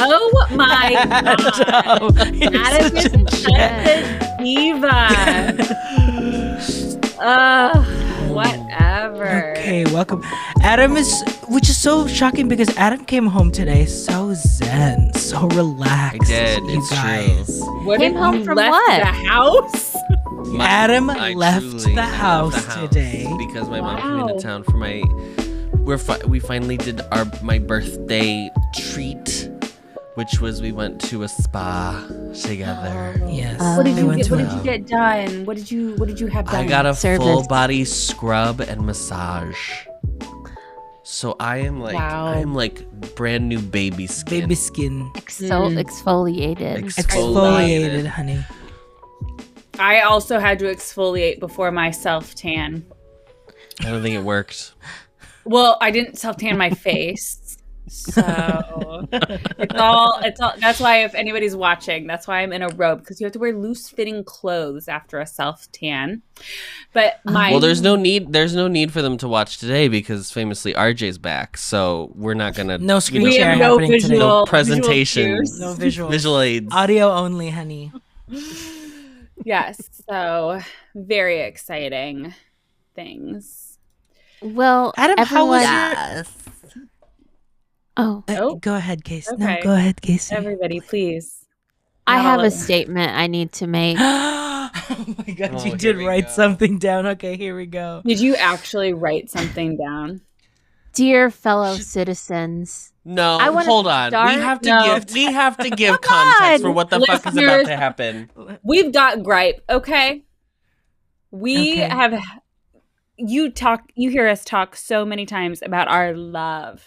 Oh my God. Adam is such a diva. Whatever. Okay, welcome. Which is so shocking because Adam came home today so zen, so relaxed. I did. You It's guys. true. What Came if home you from left what? the house? Adam I left truly the left house today. because my mom came Wow. into town for my. We finally did my birthday treat, which was we went to a spa together. Yes. What did they you went get? to What a- did you get done? What did you have done? I got a Service. full body scrub and massage. So I am like Wow. I'm like brand new baby skin. Baby skin Exfoliated. exfoliated, honey. I also had to exfoliate before my self tan. I don't think it worked. Well, I didn't self tan my face, so it's all. That's why if anybody's watching, that's why I'm in a robe because you have to wear loose fitting clothes after a self tan. But Well, there's no need for them to watch today because famously RJ's back, so we're not gonna No screen we share have no happening today. visual no presentation, cues. No visual. visual aids. Audio only, honey. Yes, so very exciting things. Well, Adam, how was everyone. Oh, Oh. Go ahead, Casey. Okay. No, go ahead, Casey. Everybody, please. I Not have all a of them. statement I need to make. Oh my God, Oh, you here did we write go. something down. Okay, here we go. Did you actually write something down? Dear fellow citizens, No, I wanna hold on. start- We have to give context for what the fuck is about Listeners. to happen. We've got gripe, okay? We Okay. have you hear us talk so many times about our love.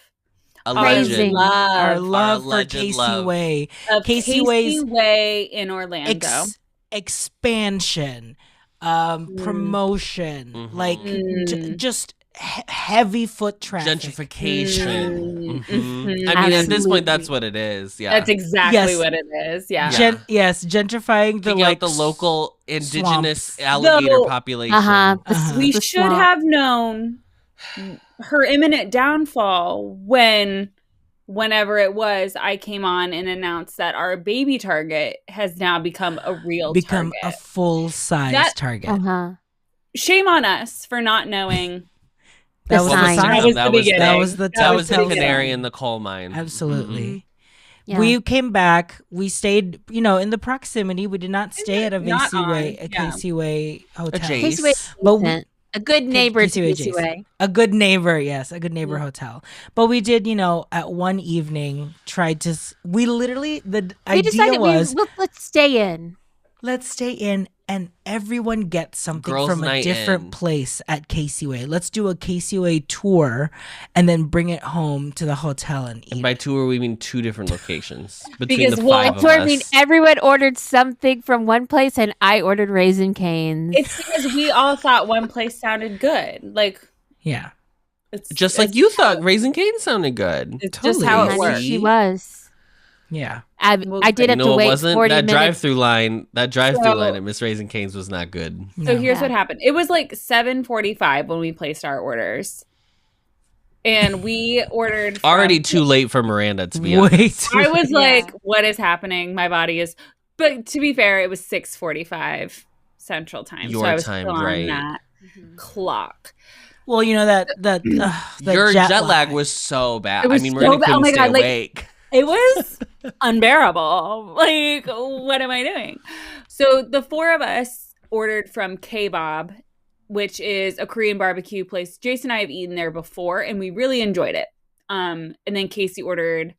Alleged. Crazy. Our love for alleged Casey love. Way. Of Casey Way's Way in Orlando. Expansion, promotion, Mhm. like Mm. just heavy foot traffic. Gentrification. Mhm. I mean, at this Absolutely. point, that's what it is. Yeah. That's exactly Yes. what it is. Yeah. Yeah. Yes, gentrifying the Taking like out the local indigenous swamps. alligator No. population. Uh-huh. We The should swamp. have known her imminent downfall whenever it was I came on and announced that our baby target has now become a real become a target. full size That- target. Uh-huh. Shame on us for not knowing. That The was sign. the sign. That was the That was- beginning. that was the That was the telltale canary sign. in the coal mine. Absolutely. Yeah. We came back. We stayed, in the proximity. We did not stay at a Not Casey Way, on, a yeah. Casey Way hotel. Jace. Casey Way But we- decent. A good neighbor to Casey Way Casey Jace. Way. A good neighbor, yes, a good neighbor hotel. But we did, at one evening, tried to. We literally the We idea decided was let's stay in. let's stay in and everyone get something Girls' from a night different in. place at Casey Way. Let's do a Casey Way tour and then bring it home to the hotel and And eat. by tour, we mean 2 different locations between Because, the well, 5 of So I mean, us. everyone ordered something from one place, and I ordered Raisin Canes. It's because we all thought one place sounded good. Like Yeah. it's Just like you thought Raising Cane sounded good. It's Totally. just how it Honey, works. she was. Yeah. I Well, I did you have No, to it wait wasn't. 40 That minutes. drive-through line So- at Miss Raising Cane's was not good. So No. here's Yeah. what happened. It was like 7:45 when we placed our orders. And we ordered from- Already too late for Miranda, to be honest. Way too I was Yeah. like, what is happening? My body is but to be fair, it was 6:45 Central Time. Your so I was time, still on right. that clock. Well, that Your jet jet lag was so bad. It was I mean, so Miranda bad. couldn't Oh my stay God, like- awake. It was unbearable. Like, what am I doing? So the 4 of us ordered from K-Bob, which is a Korean barbecue place. Jason and I have eaten there before, and we really enjoyed it. And then Casey ordered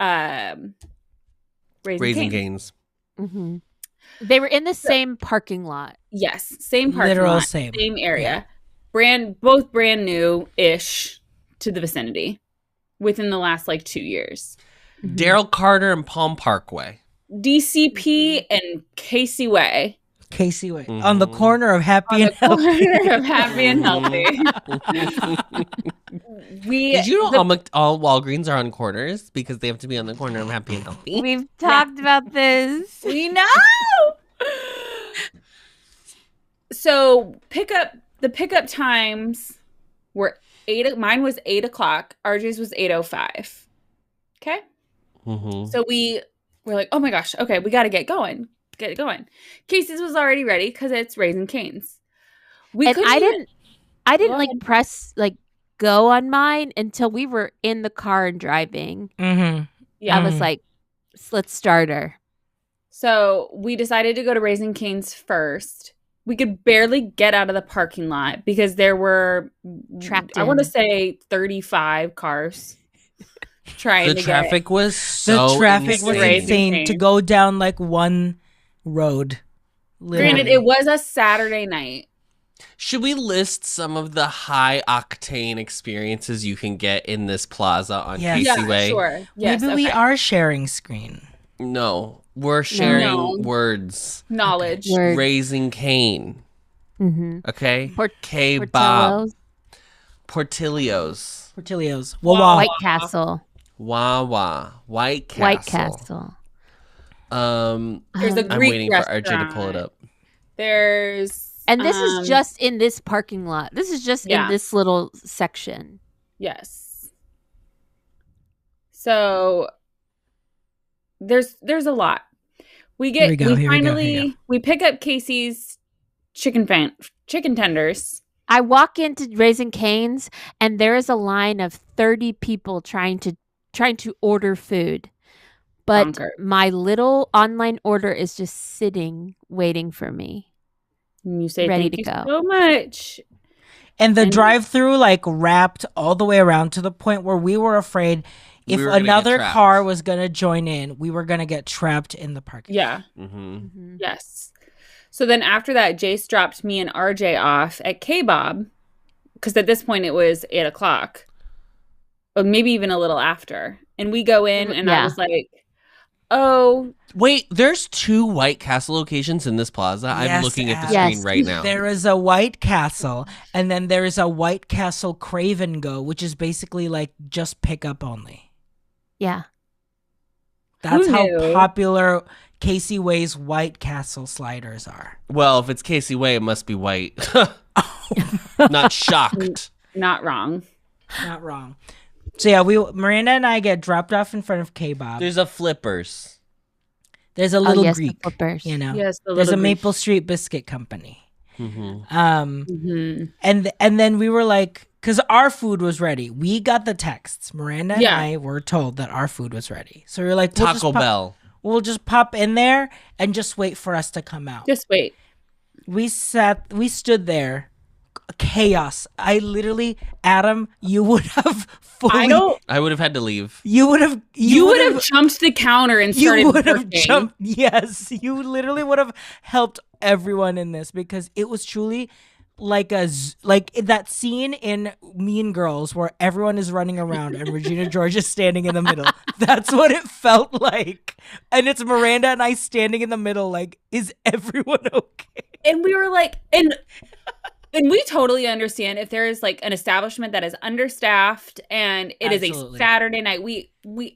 Raising Raising Cane's. Cane's. Mhm. They were in the same parking lot. Yes, same parking Literal lot, same. area. Both brand new-ish to the vicinity within the last 2 years. Daryl Carter and Palm Parkway. DCP and Casey Way. Casey Way Mhm. on the corner of Happy On and the Healthy. corner of Happy and Healthy. Did you know all Walgreens are on corners because they have to be on the corner of happy and healthy? We've talked about this. We know. So the pickup times were 8. Mine was 8:00. RJ's was 8:05. Okay. Mm-hmm. So we were like, oh my gosh, okay, we got to get going. Get it going. Casey's was already ready because it's Raising Cane's. I didn't like press like go on mine until we were in the car and driving. Mm-hmm. Yeah. I was like, let's start her. So we decided to go to Raising Cane's first. We could barely get out of the parking lot because there were Trapped I want to in. say 35 cars trying The to traffic was so The traffic was insane. insane to go down like one road. Literally. Granted, it was a Saturday night. Should we list some of the high octane experiences you can get in this plaza on Yes. Casey Yeah, Way? sure. Yes, Maybe we okay. are sharing screen. No, we're sharing No. words. Knowledge. Word. Raising Cane. Mm-hmm. Okay. Port- K-Bob. Portillo's. Portillo's. Wow. Wawa. White Castle. Wawa. White Castle. White Castle. There's a I'm Greek waiting restaurant. for RJ to pull it up. There's And this is just in this parking lot. This is just Yeah. in this little section. yes. So there's a lot. We Here we go, finally we pick up Casey's chicken tenders. I walk into Raising Cane's and there is a line of 30 people trying to order food. But Bonkers. my little online order is just sitting waiting for me. And you say Ready thank to you go. so much. And the And- drive-through like wrapped all the way around to the point where we were afraid if We were gonna get another trapped. car was going to join in, we were going to get trapped in the parking lot. Yeah. Mm-hmm. Mhm. Yes. So then after that, Jace dropped me and RJ off at K-Bob because at this point it was 8:00, or maybe even a little after. And we go in, and I Yeah. was like, "Oh, Wait, there's 2 White Castle locations in this plaza. I'm Yes, looking at the Yes. screen right now. There is a White Castle, and then there is a White Castle Crave and Go, which is basically like just pickup only. Yeah. That's Who how knew? popular Casey Way's White Castle sliders are. Well, if it's Casey Way, it must be white. Not shocked. not wrong." Not wrong. So yeah, Miranda and I get dropped off in front of K-Bob. There's a Flippers. There's a little yes, Greek, the flippers. you know. Yes, the There's a little Greek. Maple Street Biscuit Company. Mm-hmm. Mhm. And then we were like, because our food was ready. We got the texts. Miranda and Yeah. I were told that our food was ready. So we were like, we'll Taco Bell. We'll just pop in there and just wait for us to come out. Just wait. We stood there. Chaos. I literally, Adam, you would have fully. I don't. I would have had to leave. You would have. You would have jumped the counter and started. You would have working. jumped. Yes, you literally would have helped everyone in this because it was truly like like that scene in Mean Girls where everyone is running around and Regina George is standing in the middle. That's what it felt like, and it's Miranda and I standing in the middle. Like, is everyone okay? And we were like, and we totally understand if there is like an establishment that is understaffed and it is a Absolutely. Saturday night. We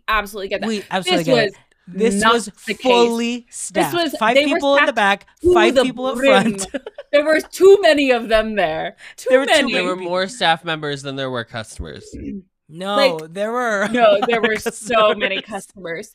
absolutely get that. We absolutely This get was it. This not was the case. fully staffed. was- 5 they were people in the staffed back, to 5 the people up brim. front. There were too many of them there. There were too many. There were more staff members than there were customers. No, Like, there were No, there were so many customers.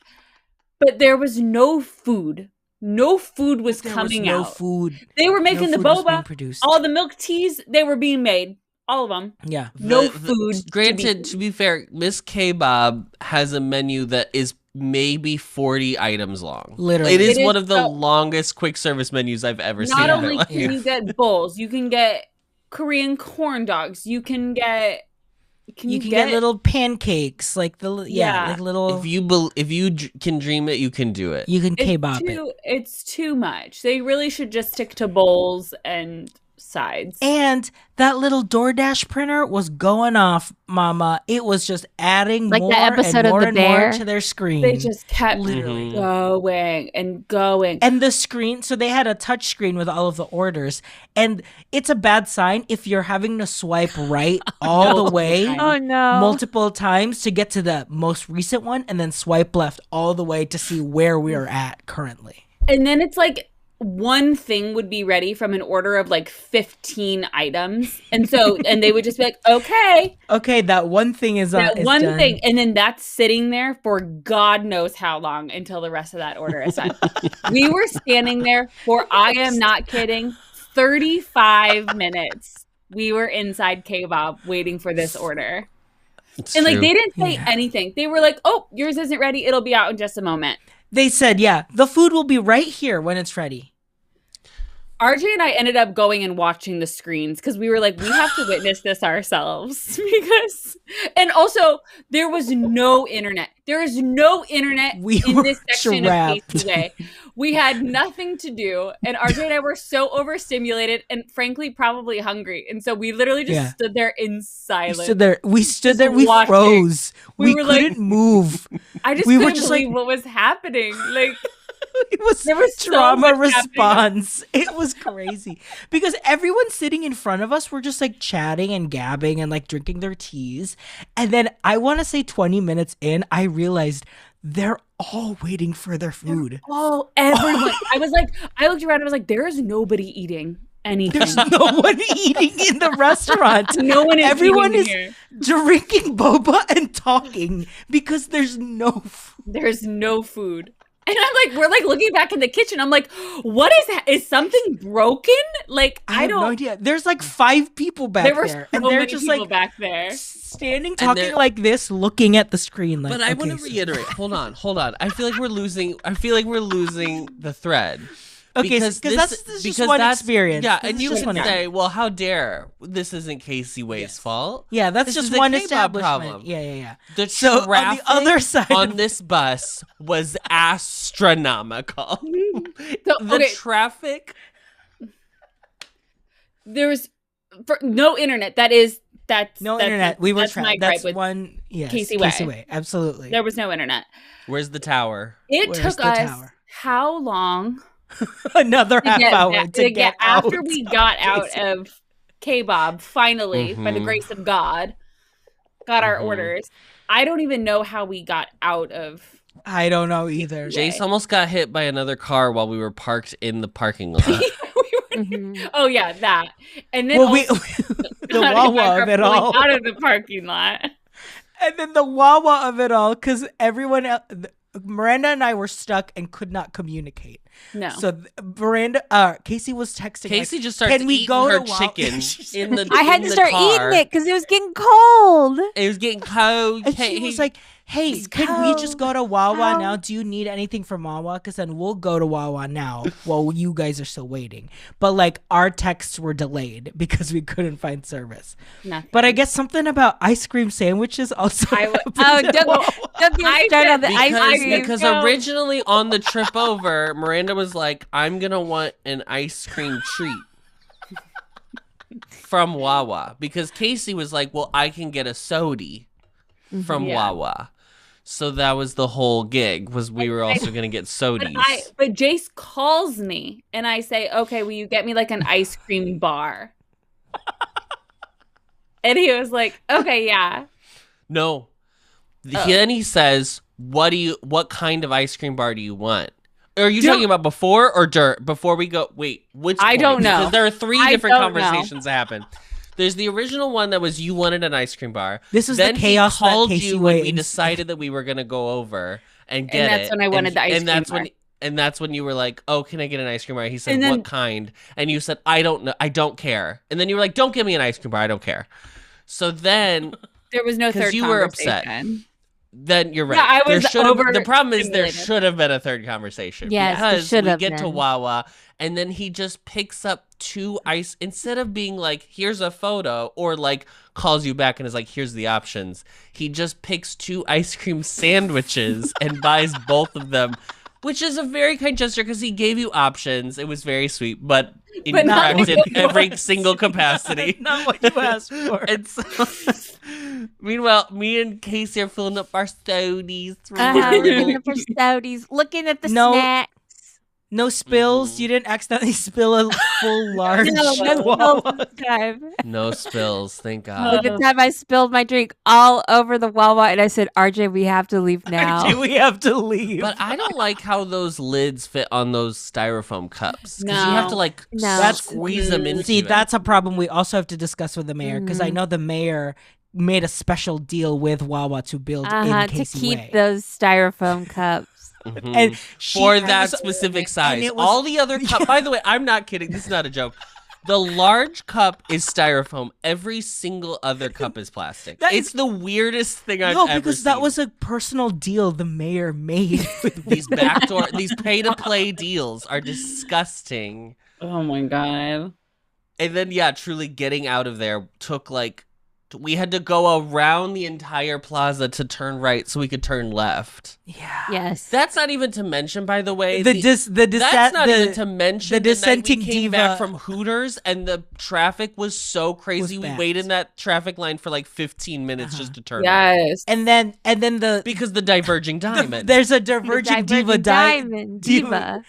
But there was no food. No food was There coming no out. food. They were making No the food was being boba. produced. All the milk teas, they were being made. All of them. Yeah. No food. Granted, to be fair, Miss K-Bob has a menu that is maybe 40 items long. Literally. It is It one is of the so- longest quick service menus I've ever seen. Not in my only life. can you get bowls, you can get Korean corn dogs. You can get. You can get little pancakes, like Yeah. like little. If you can dream it, you can do it. You can It's K-bop it. too, it's too much. They really should just stick to bowls and sides. And that little DoorDash printer was going off, Mama. It was just adding Like more that episode and of more The and more Bear? to their screen. They just kept literally going and going. And the screen, so they had a touch screen with all of the orders. And it's a bad sign if you're having to swipe right all the way Oh no. multiple times to get to the most recent one and then swipe left all the way to see where we're at currently. And then it's like one thing would be ready from an order of like 15 items. And they would just be like, okay, that one thing is that is one done. thing. And then that's sitting there for God knows how long until the rest of that order is done. We were standing there for, I am not kidding, 35 minutes. We were inside K-Bob waiting for this order. It's And like, true. they didn't say anything. They were like, oh, yours isn't ready. It'll be out in just a moment. They said, yeah, the food will be right here when it's ready. RJ and I ended up going and watching the screens because we were like, we have to witness this ourselves. And also, there was no internet. There is no internet We in were this section trapped. of Casey. We had nothing to do. And RJ and I were so overstimulated and frankly, probably hungry. And so we literally just stood there in silence. We stood there. We watching. froze. We We were like- couldn't move. I just we were couldn't just believe like- what was happening. Like, It was There was so trauma much happening. response. It was crazy because everyone sitting in front of us were just like chatting and gabbing and like drinking their teas. And then I want to say 20 minutes in, I realized they're all waiting for their food. oh, everyone. I looked around and I was like, there is nobody eating anything. There's no one eating in the restaurant. No one is Everyone eating is here. drinking boba and talking because there's no food. There's no food. And we're like looking back in the kitchen. I'm like, what is something broken? Like, I have don't. no idea. There's like 5 people back There were there. so And they're many just people like back there. standing, talking they're- like this, looking at the screen. Like, But I okay, want to so- reiterate. Hold on. I feel like we're losing the thread. Okay, Because because that's just one experience. Yeah, This and is you just can one say, well, how dare this isn't Casey Way's fault. Yeah, that's This just is a one K-pop establishment. problem. Yeah. The So, on the traffic other side on of- this bus was astronomical. So, The okay, traffic. there was no internet. That's No that's internet. it. We were That's trapped. my gripe That's with one. Yes, Casey Casey Way. Way. Absolutely. There was no internet. Where's the tower? It Where's took the us tower? how long Another to half get hour back, to get out. after we got out Casey. of K-Bob finally by the Mhm. grace of God, got our Mhm. orders. I don't even know how we got out of. I don't know either. Jace almost got hit by another car while we were parked in the parking lot. Mhm. Oh yeah, that. And then Well, also the got hit by Wawa her of it pulling all. out of the parking lot. And then the Wawa of it all, because everyone else, Miranda and I were stuck and could not communicate. No. So Casey was texting. Casey like, just starts Can we eating go her to Wawa?" chicken She said- in the. I had in to the start car. eating it because it was getting cold. It was getting cold. And she was like, "Hey, It's could we just go to Wawa cold. now? Do you need anything from Wawa? Because then we'll go to Wawa now while you guys are still waiting." But like our texts were delayed because we couldn't find service. Nothing. But I guess something about ice cream sandwiches also. I w- happened Oh, at don't Wawa. get I started on the said- ice cream. because No. originally on the trip over, Miranda was like, "I'm gonna want an ice cream treat from Wawa," because Casey was like, "Well, I can get a sody from Yeah. Wawa." So that was the whole gig. Was we were also gonna get sodies. But Jace calls me and I say, "Okay, will you get me like an ice cream bar?" And he was like, "Okay, yeah." No. Oh. Then he says, "What kind of ice cream bar do you want?" Are you talking about before or before we go? Wait, which I point? don't know. Because there are 3 I different don't know. conversations that happen. There's the original one that was you wanted an ice cream bar. This is then the chaos he that called Casey you when Way we ins- decided that we were gonna go over and get that's it. when I wanted the ice and that's cream when and that's when you were like, "Oh, can I get an ice cream bar?" He said, And then- "What kind?" And you said, "I don't know. I don't care." And then you were like, "Don't give me an ice cream bar. I don't care." So then There was no 'Cause third you were upset. conversation. Then you're right. Yeah, I There was should have- the problem is there overstimulated. should have been a third conversation. Yes, there because should we have get to been. Wawa and then he just picks up 2 ice instead of being like, "Here's a photo," or like calls you back and is like, "Here's the options." He just picks 2 ice cream sandwiches and buys both of them Which is a very kind gesture because he gave you options. It was very sweet, but But not incorrect in what you every asked single capacity. Not what you asked for. And so, meanwhile, me and Casey are filling up our sodies. Looking at the stouties, looking at the No. snacks. No spills. Mhm. You didn't accidentally spill a full large No spills Wawa. this time. No spills, thank Like God. the time I spilled my drink all over the Wawa, and I said, "RJ, we have to leave now." Actually, we have to leave. But I don't like how those lids fit on those styrofoam cups. Because you No. have to like No. squeeze them into See, it. that's a problem we also have to discuss with the mayor because I know the mayor made a special deal with Wawa to build in to Casey keep Way. those styrofoam cups. Mhm. And she for has- that specific size. it was- All the other cup. By the way, I'm not kidding. This is not a joke. The large cup is styrofoam. Every single other cup is plastic. That It's is- the weirdest thing I've No, ever because seen. that was a personal deal the mayor made with These backdoor, these pay-to-play deals are disgusting. Oh my God. And then, yeah, truly getting out of there took like, we had to go around the entire plaza to turn right so we could turn left. Yeah. Yes. That's not even to mention, by the way, That's not even to mention the dissenting night we came diva back from Hooters and the traffic was so crazy. was We bad. waited in that traffic line for like 15 minutes just to turn right. Yes. And then the Because the diverging diamond. there's a diverging diva diamond diva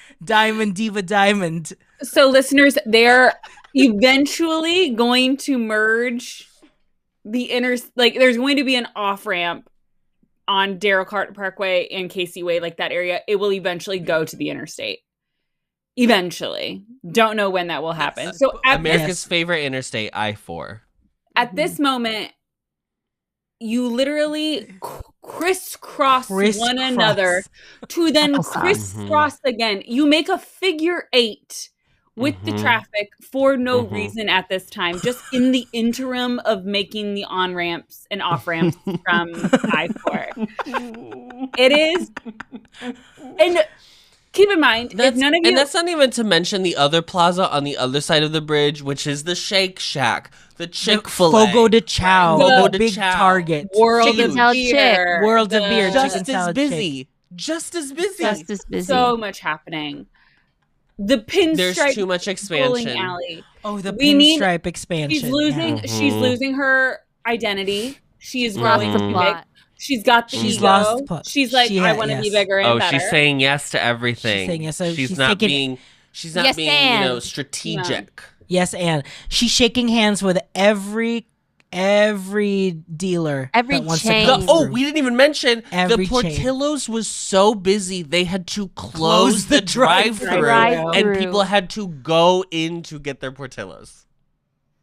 diamond. So, listeners, they're eventually going to merge the there's going to be an off ramp on Darrell Carter Parkway and Casey Way, like that area. It will eventually go to the interstate. Eventually. Don't know when that will happen. So, at America's favorite interstate, I-4. at this moment, you literally crisscross one another to then Applesauce. crisscross again. You make a figure 8 with the Mhm. traffic for no Mhm. reason at this time, just in the interim of making the on ramps and off ramps from I-4. It is, and keep in mind, if none of you, And that's not even to mention the other plaza on the other side of the bridge, which is the Shake Shack, the Chick-fil-A. Fogo de Chao, Fogo the de big Chao. Target. World Chicken of salad Beer, World of Beer, Just chicken as salad busy. shake. Just as busy. Just as busy. so much happening. The pinstripe There's too much bowling expansion. alley. Oh, the We need- pinstripe expansion. She's losing. Yeah. She's Mhm. losing her identity. She is Lost growing the too big. plot. She's got the She's ego. lost the plot. She's like, She I had- want to be yes. bigger and Oh, better. she's saying yes to everything. She's saying yes, so she's she's not taking- being. She's not Yes, being, and. strategic. Yes, and she's shaking hands with every dealer Every that wants chain. to come Oh, through. we didn't even mention Every the Portillo's was so busy they had to close the drive-through, drive-thru. and people had to go in to get their Portillo's.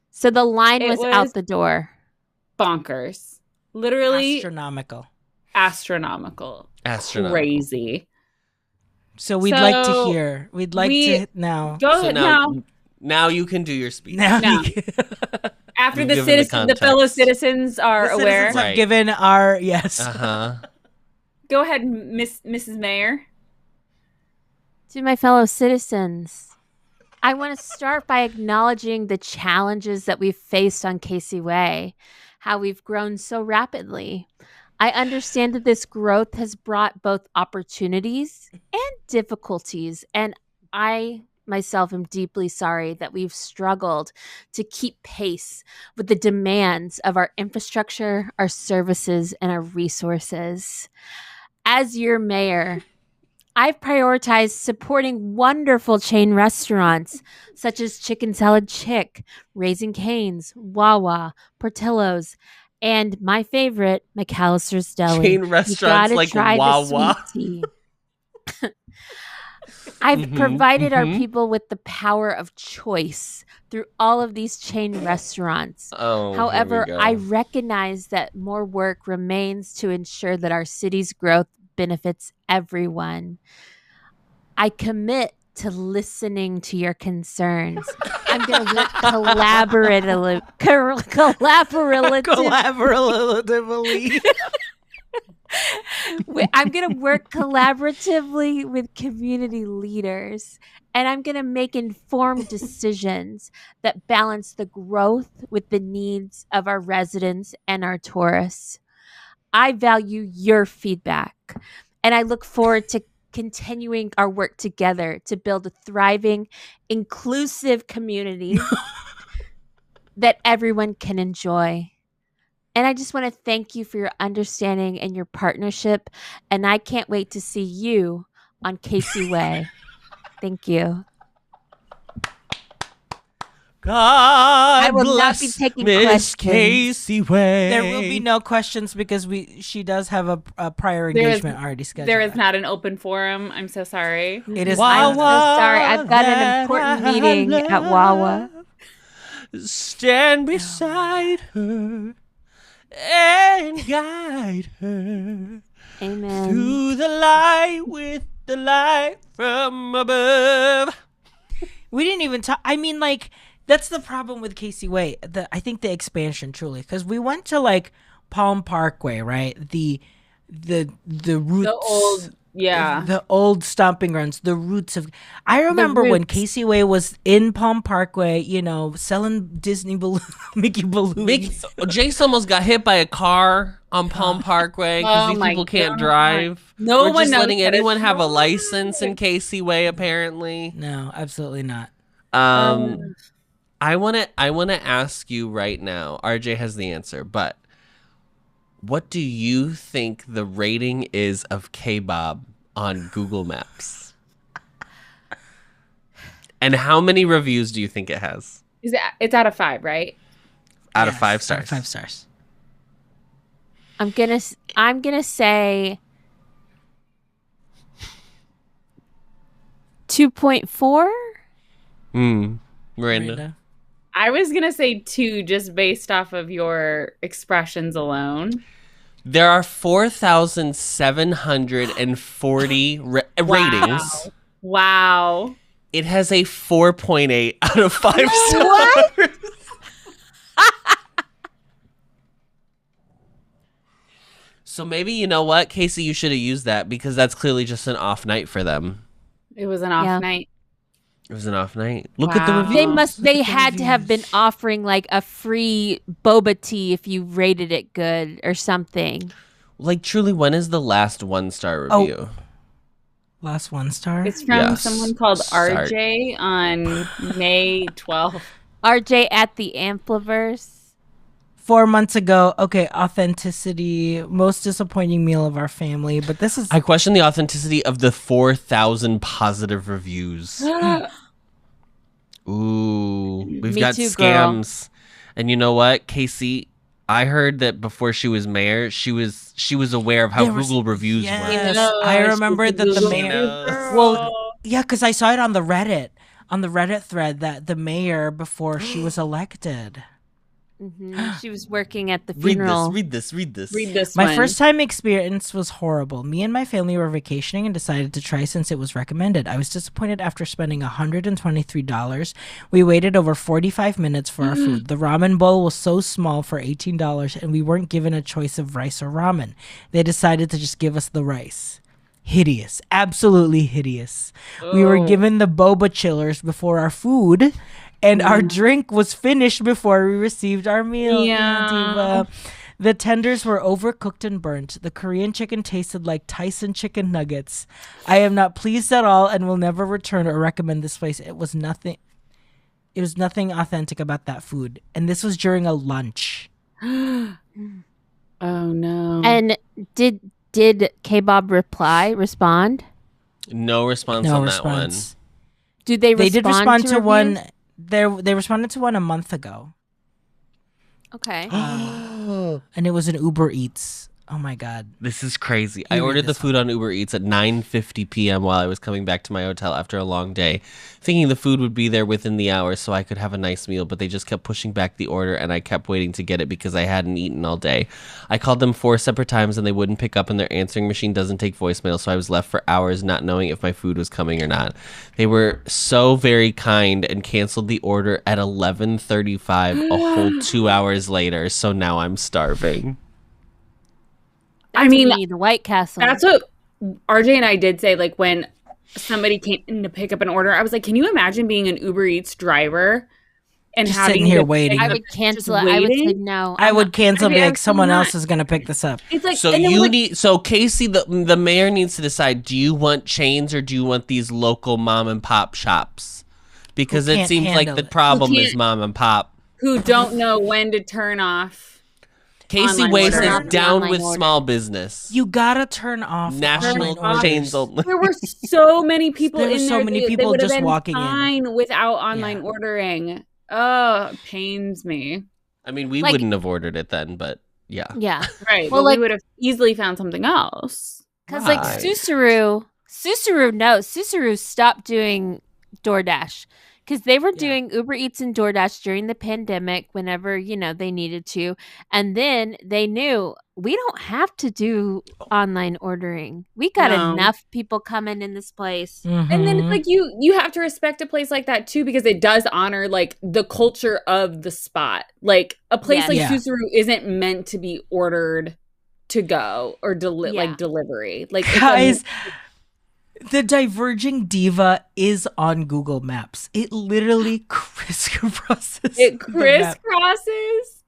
So the line It was was- out the door. bonkers. Literally astronomical. astronomical. Astronomical. Crazy. So we'd like to So, hear. We'd like we- to now. Go So ahead now now. you can do your speech. Now, No. you can- After You've the given the citizens, the fellow context. citizens are the aware. citizens have Right. given our yes. Uh-huh. Go ahead, Mrs. Mayor. To my fellow citizens, I want to start by acknowledging the challenges that we've faced on Casey Way, how we've grown so rapidly. I understand that this growth has brought both opportunities and difficulties, and I myself am deeply sorry that we've struggled to keep pace with the demands of our infrastructure, our services, and our resources. As your mayor, I've prioritized supporting wonderful chain restaurants such as Chicken Salad Chick, Raising Cane's, Wawa, Portillo's, and my favorite, McAllister's Deli. Chain You restaurants gotta like try the Wawa. sweet tea. I've Mhm, provided our mhm. people with the power of choice through all of these chain restaurants. Oh, However, here we go. I recognize that more work remains to ensure that our city's growth benefits everyone. I commit to listening to your concerns. I'm going to work collaboratively. Collaboratively. I'm going to work collaboratively with community leaders, and I'm going to make informed decisions that balance the growth with the needs of our residents and our tourists. I value your feedback, and I look forward to continuing our work together to build a thriving, inclusive community that everyone can enjoy. And I just want to thank you for your understanding and your partnership. And I can't wait to see you on Casey Way. Thank you. God I will not bless be taking Miss questions. Casey Way. There will be no questions because she does have a prior engagement already scheduled. There is not an open forum. I'm so sorry. It is I'm so not. sorry. I've got an important meeting at Wawa. Stand beside her and guide her Amen. through the light with the light from above. We didn't even talk. I mean, like, that's the problem with Casey Way. I think the expansion, truly, because we went to like Palm Parkway, right? The roots, the old stomping grounds, the roots of. I remember when Casey Way was in Palm Parkway, selling Disney Mickey balloons. Jace almost got hit by a car on Palm Parkway because these people can't drive. No We're one just knows letting that anyone it's have a wrong. license in Casey Way, apparently. No, absolutely not. I want to ask you right now. RJ has the answer, but what do you think the rating is of K-Bob on Google Maps? And how many reviews do you think it has? It's out of 5, right? Out of 5 stars. Out of 5 stars. I'm gonna say 2.4. Miranda. I was going to say 2 just based off of your expressions alone. There are 4,740 ratings. Wow. It has a 4.8 out of 5 stars. What? So maybe, you know what, Casey, you should have used that because that's clearly just an off night for them. It was an off night. It was an off night. Look at the Wow. reviews. They had to have been offering like a free boba tea if you rated it good or something. Like, truly, when is the last 1-star review? Last 1 star? It's from someone called RJ on May 12th. RJ at the Ampliverse. 4 months ago. Okay, authenticity, most disappointing meal of our family. But this is. I question the authenticity of the 4,000 positive reviews. Ooh, we've got too, scams. Girl. And you know what, Casey? I heard that before she was mayor, she was aware of how Google reviews work. I remember that the mayor. Well, yeah, because I saw it on the Reddit thread that the mayor before she was elected. Mm-hmm. She was working at the funeral. Read this. My first time experience was horrible. Me and my family were vacationing and decided to try since it was recommended. I was disappointed after spending $123. We waited over 45 minutes for our food. The ramen bowl was so small for $18 and we weren't given a choice of rice or ramen. They decided to just give us the rice. Hideous. Absolutely hideous. We were given the boba chillers before our food. And our drink was finished before we received our meal. Yeah. The tenders were overcooked and burnt. The Korean chicken tasted like Tyson chicken nuggets. I am not pleased at all and will never return or recommend this place. It was nothing authentic about that food. And this was during a lunch. Oh no. And did K-Bob respond? No response on that one. Did they respond? They did respond to one. reviews? They responded to one a month ago. Okay. And it was an Uber Eats. Oh my God. This is crazy. I ordered the food on Uber Eats at 9:50 p.m. while I was coming back to my hotel after a long day, thinking the food would be there within the hour so I could have a nice meal, but they just kept pushing back the order and I kept waiting to get it because I hadn't eaten all day. I called them 4 separate times and they wouldn't pick up and their answering machine doesn't take voicemail, so I was left for hours not knowing if my food was coming or not. They were so very kind and canceled the order at 11:35, a whole 2 hours later, so now I'm starving. I mean, the White Castle. That's what RJ and I did say, like, when somebody came in to pick up an order. I was like, can you imagine being an Uber Eats driver and Just having sitting here to waiting. pick I up- would cancel just it. I would say waiting? no. I would cancel and be I'd like, be someone not. else is going to pick this up. It's like, So and then you like, need. So Casey, the mayor needs to decide: do you want chains or do you want these local mom and pop shops? Because Who it can't seems like handle the it. problem Who is can't- mom and pop. who don't know when to turn off. Casey Online Waste ordering. is down Online with order. small business. You got to turn off the National online orders. chains only. There were so many people There were in so there. many they people would have just been walking in. fine without online Yeah. ordering. Oh, it pains me. I mean, we Like- wouldn't have ordered it then, but yeah. Yeah. Right. Well, Well, like- we would have easily found something else. Because like Right. Susaru stopped doing DoorDash because they were Yeah. doing Uber Eats and DoorDash during the pandemic whenever they needed to, and then they knew we don't have to do online ordering. We got No. enough people coming in this place. And then it's Mhm. like you have to respect a place like that too, because it does honor like the culture of the spot. Like a place Yes. like Yeah. Susaru isn't meant to be ordered to go or Yeah. like delivery. Like it's Guys, the diverging diva is on Google Maps. It literally crisscrosses. it the map. crisscrosses.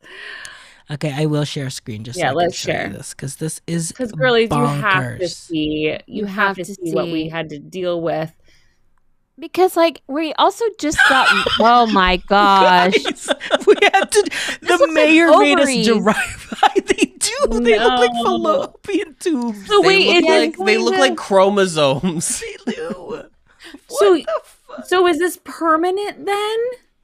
Okay, I will share a screen just so Yeah, I can let's show you share. this because this is Because girlies, you have to bonkers. see. You have to see what we had to deal with. Because like we also just got oh my gosh. Guys, we had to. The looks like mayor made us ovaries. drive by. They do. They look like No. fallopian tubes. So wait, they is look this like, they look like chromosomes. They do. So- What the fuck? So is this permanent then?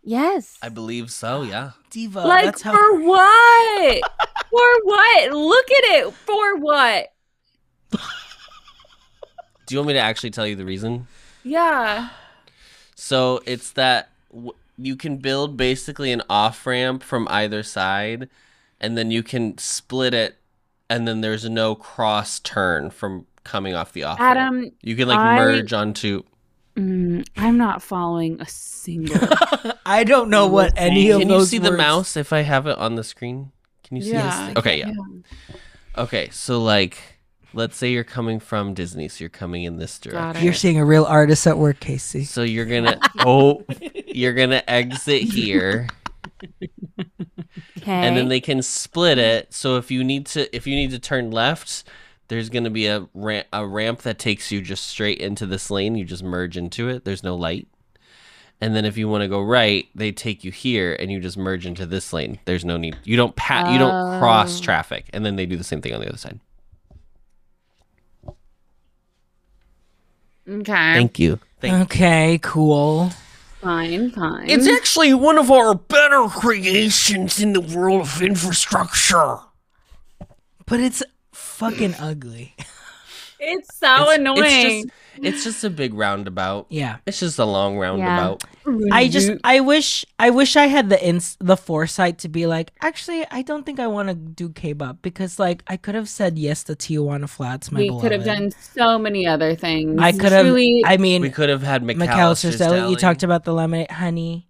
Yes. I believe so. Yeah. Diva. Like that's how. for what? For what? Look at it. For what? Do you want me to actually tell you the reason? Yeah. So it's that you can build basically an off ramp from either side, and then you can split it, and then there's no cross turn from coming off the off ramp. Adam, You can like I- merge onto. I'm not following a single. I don't know what any of Can you those see the words- mouse if I have it on the screen? Can you see Yeah. it? Okay, yeah. Okay, so like, let's say you're coming from Disney, so you're coming in this Got direction. it. You're seeing a real artist at work, Casey. So you're gonna you're gonna exit here, Okay. and then they can split it. So if you need to turn left, there's gonna be a ramp that takes you just straight into this lane. You just merge into it. There's no light. And then if you want to go right, they take you here, and you just merge into this lane. There's no need. You don't you don't cross Oh. traffic, and then they do the same thing on the other side. Okay. Thank you. Okay, cool. Fine. It's actually one of our better creations in the world of infrastructure. But it's fucking ugly. It's so annoying. It's just a big roundabout. Yeah. It's just a long roundabout. I wish I had the foresight to be like, actually, I don't think I want to do K-pop because like I could have said yes to Tijuana Flats, my we beloved. could have done so many other things. I could have. Truly- I mean, We could have had McAllister's Deli. You Deli. talked about the lemonade, honey.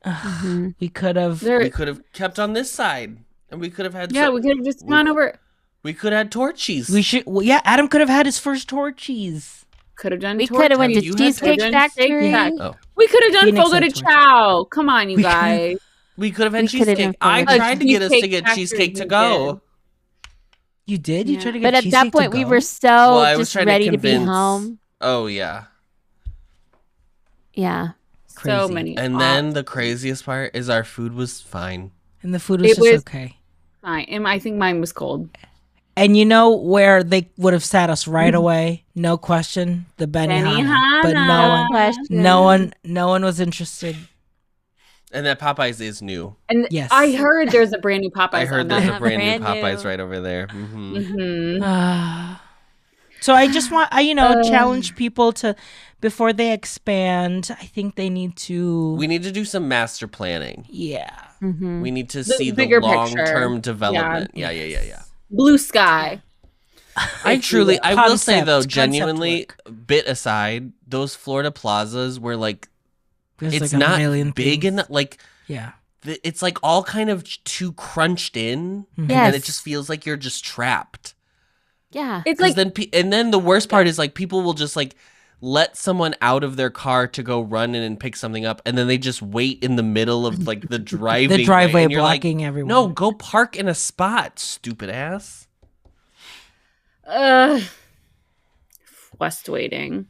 Mhm. We could have. there- We could have kept on this side, and we could have had. yeah, we could have just gone over. We could have had Torchies. We should. Well, yeah, Adam could have had his first Torchies. Could have done. We could have went to You had Cheesecake Cheesecake Factory. Oh. We could have done Phoenix Fogo had de torch. Chow. Come on, you We could- guys. We could have had We could have cheesecake. done I Fogo. tried to get us to Cheesecake get Factory, cheesecake to we go. You did. You Yeah. tried to get. But at that cheesecake to point, we go? were so Well, I was just trying to ready to be convince- home. Oh yeah. Yeah. So Crazy. many. And then the craziest part is our food was fine. and the food was It just was- okay. fine. And I think mine was cold. And you know where they would have sat us right away? No question. The Benihana. But no one was interested. And that Popeyes is new. And Yes. I heard there's a brand new Popeyes. I heard on there's that. a brand new Brand Popeyes new. right over there. hmm Mhm. So I just want challenge people to before they expand. I think they need to. We need to do some master planning. Yeah. Mm-hmm. We need to The see the bigger picture. long-term development. Yeah. Blue sky. I will say though, Concept genuinely, work. bit aside, those Florida plazas were like, There's it's like a not million big things. enough. Like, Yeah. it's like all kind of too crunched in, Mhm. Yes. and it just feels like you're just trapped. Yeah. It's 'Cause like then, and then the worst part is like people will just like let someone out of their car to go run in and pick something up, and then they just wait in the middle of like the driving The driveway and you're blocking like, everyone. No, go park in a spot, stupid ass. Frustrating.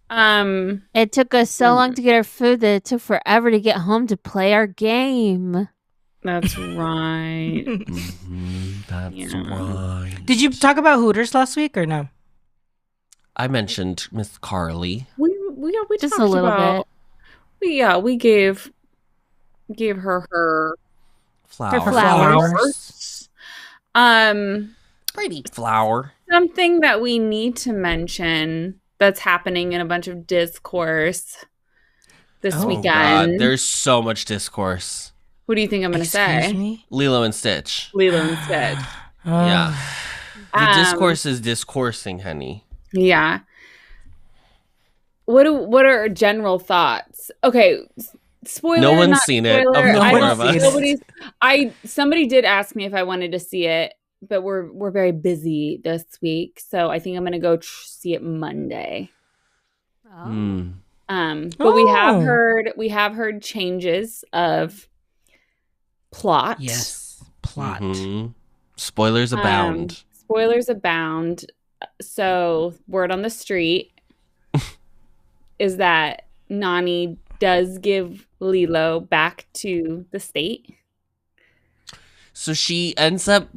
It took us so long to get our food that it took forever to get home to play our game. That's right. That's Yeah. right. Did you talk about Hooters last week or no? I mentioned Miss Carly. We Just talked a little about, we gave her Flowers. Pretty flower. Something that we need to mention that's happening in a bunch of discourse this Oh weekend. God, there's so much discourse. What do you think I'm going to say? Me? Lilo and Stitch. Lilo and Stitch. Yeah. The Um, discourse is discoursing, honey. Yeah. What are our general thoughts? Okay, spoiler. No one's not seen it. spoiler, Of the I four don't- of us. Somebody did ask me if I wanted to see it, but we're very busy this week, so I think I'm gonna go see it Monday. Oh. But we Oh. have heard changes of plot. Yes. Plot. Mhm. Spoilers abound. Spoilers abound. So word on the street is that Nani does give Lilo back to the state. So she ends up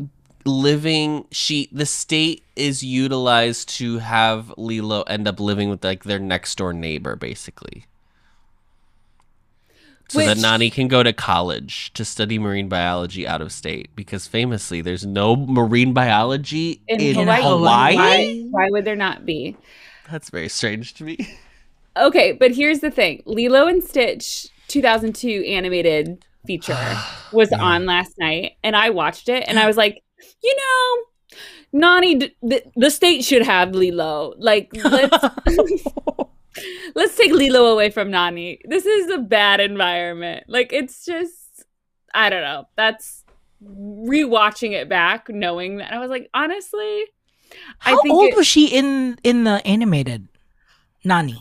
living. The state is utilized to have Lilo end up living with like their next door neighbor, basically. So that Which- Nani can go to college to study marine biology out of state, because famously there's no marine biology in Hawaii. Why would there not be? That's very strange to me. Okay, but here's the thing. Lilo and Stitch 2002 animated feature was on last night, and I watched it, and I was like, Nani, the state should have Lilo. Like, let's take Lilo away from Nani. This is a bad environment. Like, it's just, I don't know. That's rewatching it back, knowing that. I was like, honestly, How old was she in the animated Nani?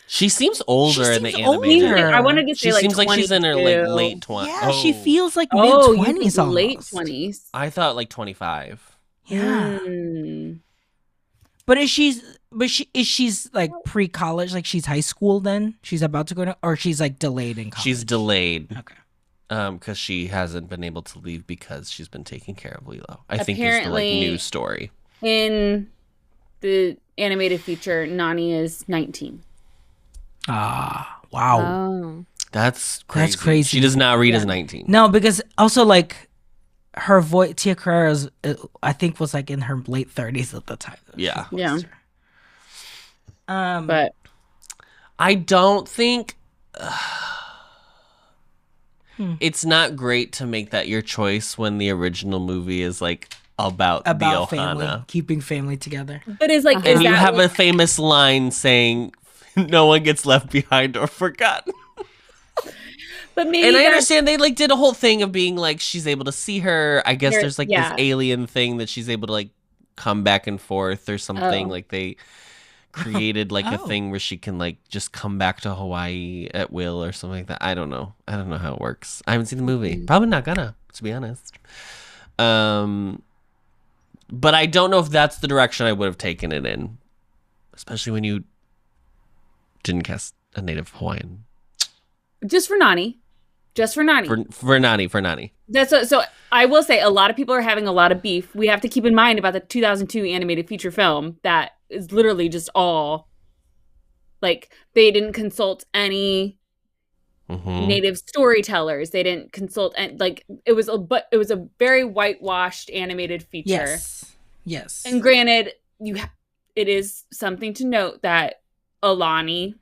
She seems older She in the seems animated. older. I wanted to say She like seems like she's in her like 22. late 20s. Yeah, she feels like mid Oh, you 20s think almost. late 20s. I thought like 25. Yeah. But is she's like pre-college, like she's high school then? She's about to go to, or she's like delayed in college? She's delayed. Okay. Because she hasn't been able to leave because she's been taking care of Lilo. I think is the Apparently- news story. In the animated feature, Nani is 19. Ah, wow. Oh. That's crazy. That's crazy. She does not read as 19. No, because also like her voice, Tia Carrera's, I think was like in her late 30s at the time. Yeah. Yeah. Um, But I don't think it's not great to make that your choice when the original movie is like about the about Ohana. family, keeping family together. is like, And is And you that have what- a famous line saying, "No one gets left behind or forgotten." but maybe And I that's- understand they like did a whole thing of being like she's able to see her. I guess There- there's like yeah. this alien thing that she's able to like come back and forth or something. Oh. Like they created like a Oh. thing where she can like just come back to Hawaii at will or something like that. I don't know how it works. I haven't seen the movie. Probably not gonna, to be honest. But I don't know if that's the direction I would have taken it in, especially when you didn't cast a native Hawaiian just for Nani. Just for Nani. for Nani. So I will say a lot of people are having a lot of beef. We have to keep in mind about the 2002 animated feature film that is literally just all like they didn't consult any Mhm. native storytellers. They didn't consult and like it was a very whitewashed animated feature. Yes. And granted, it is something to note that Alani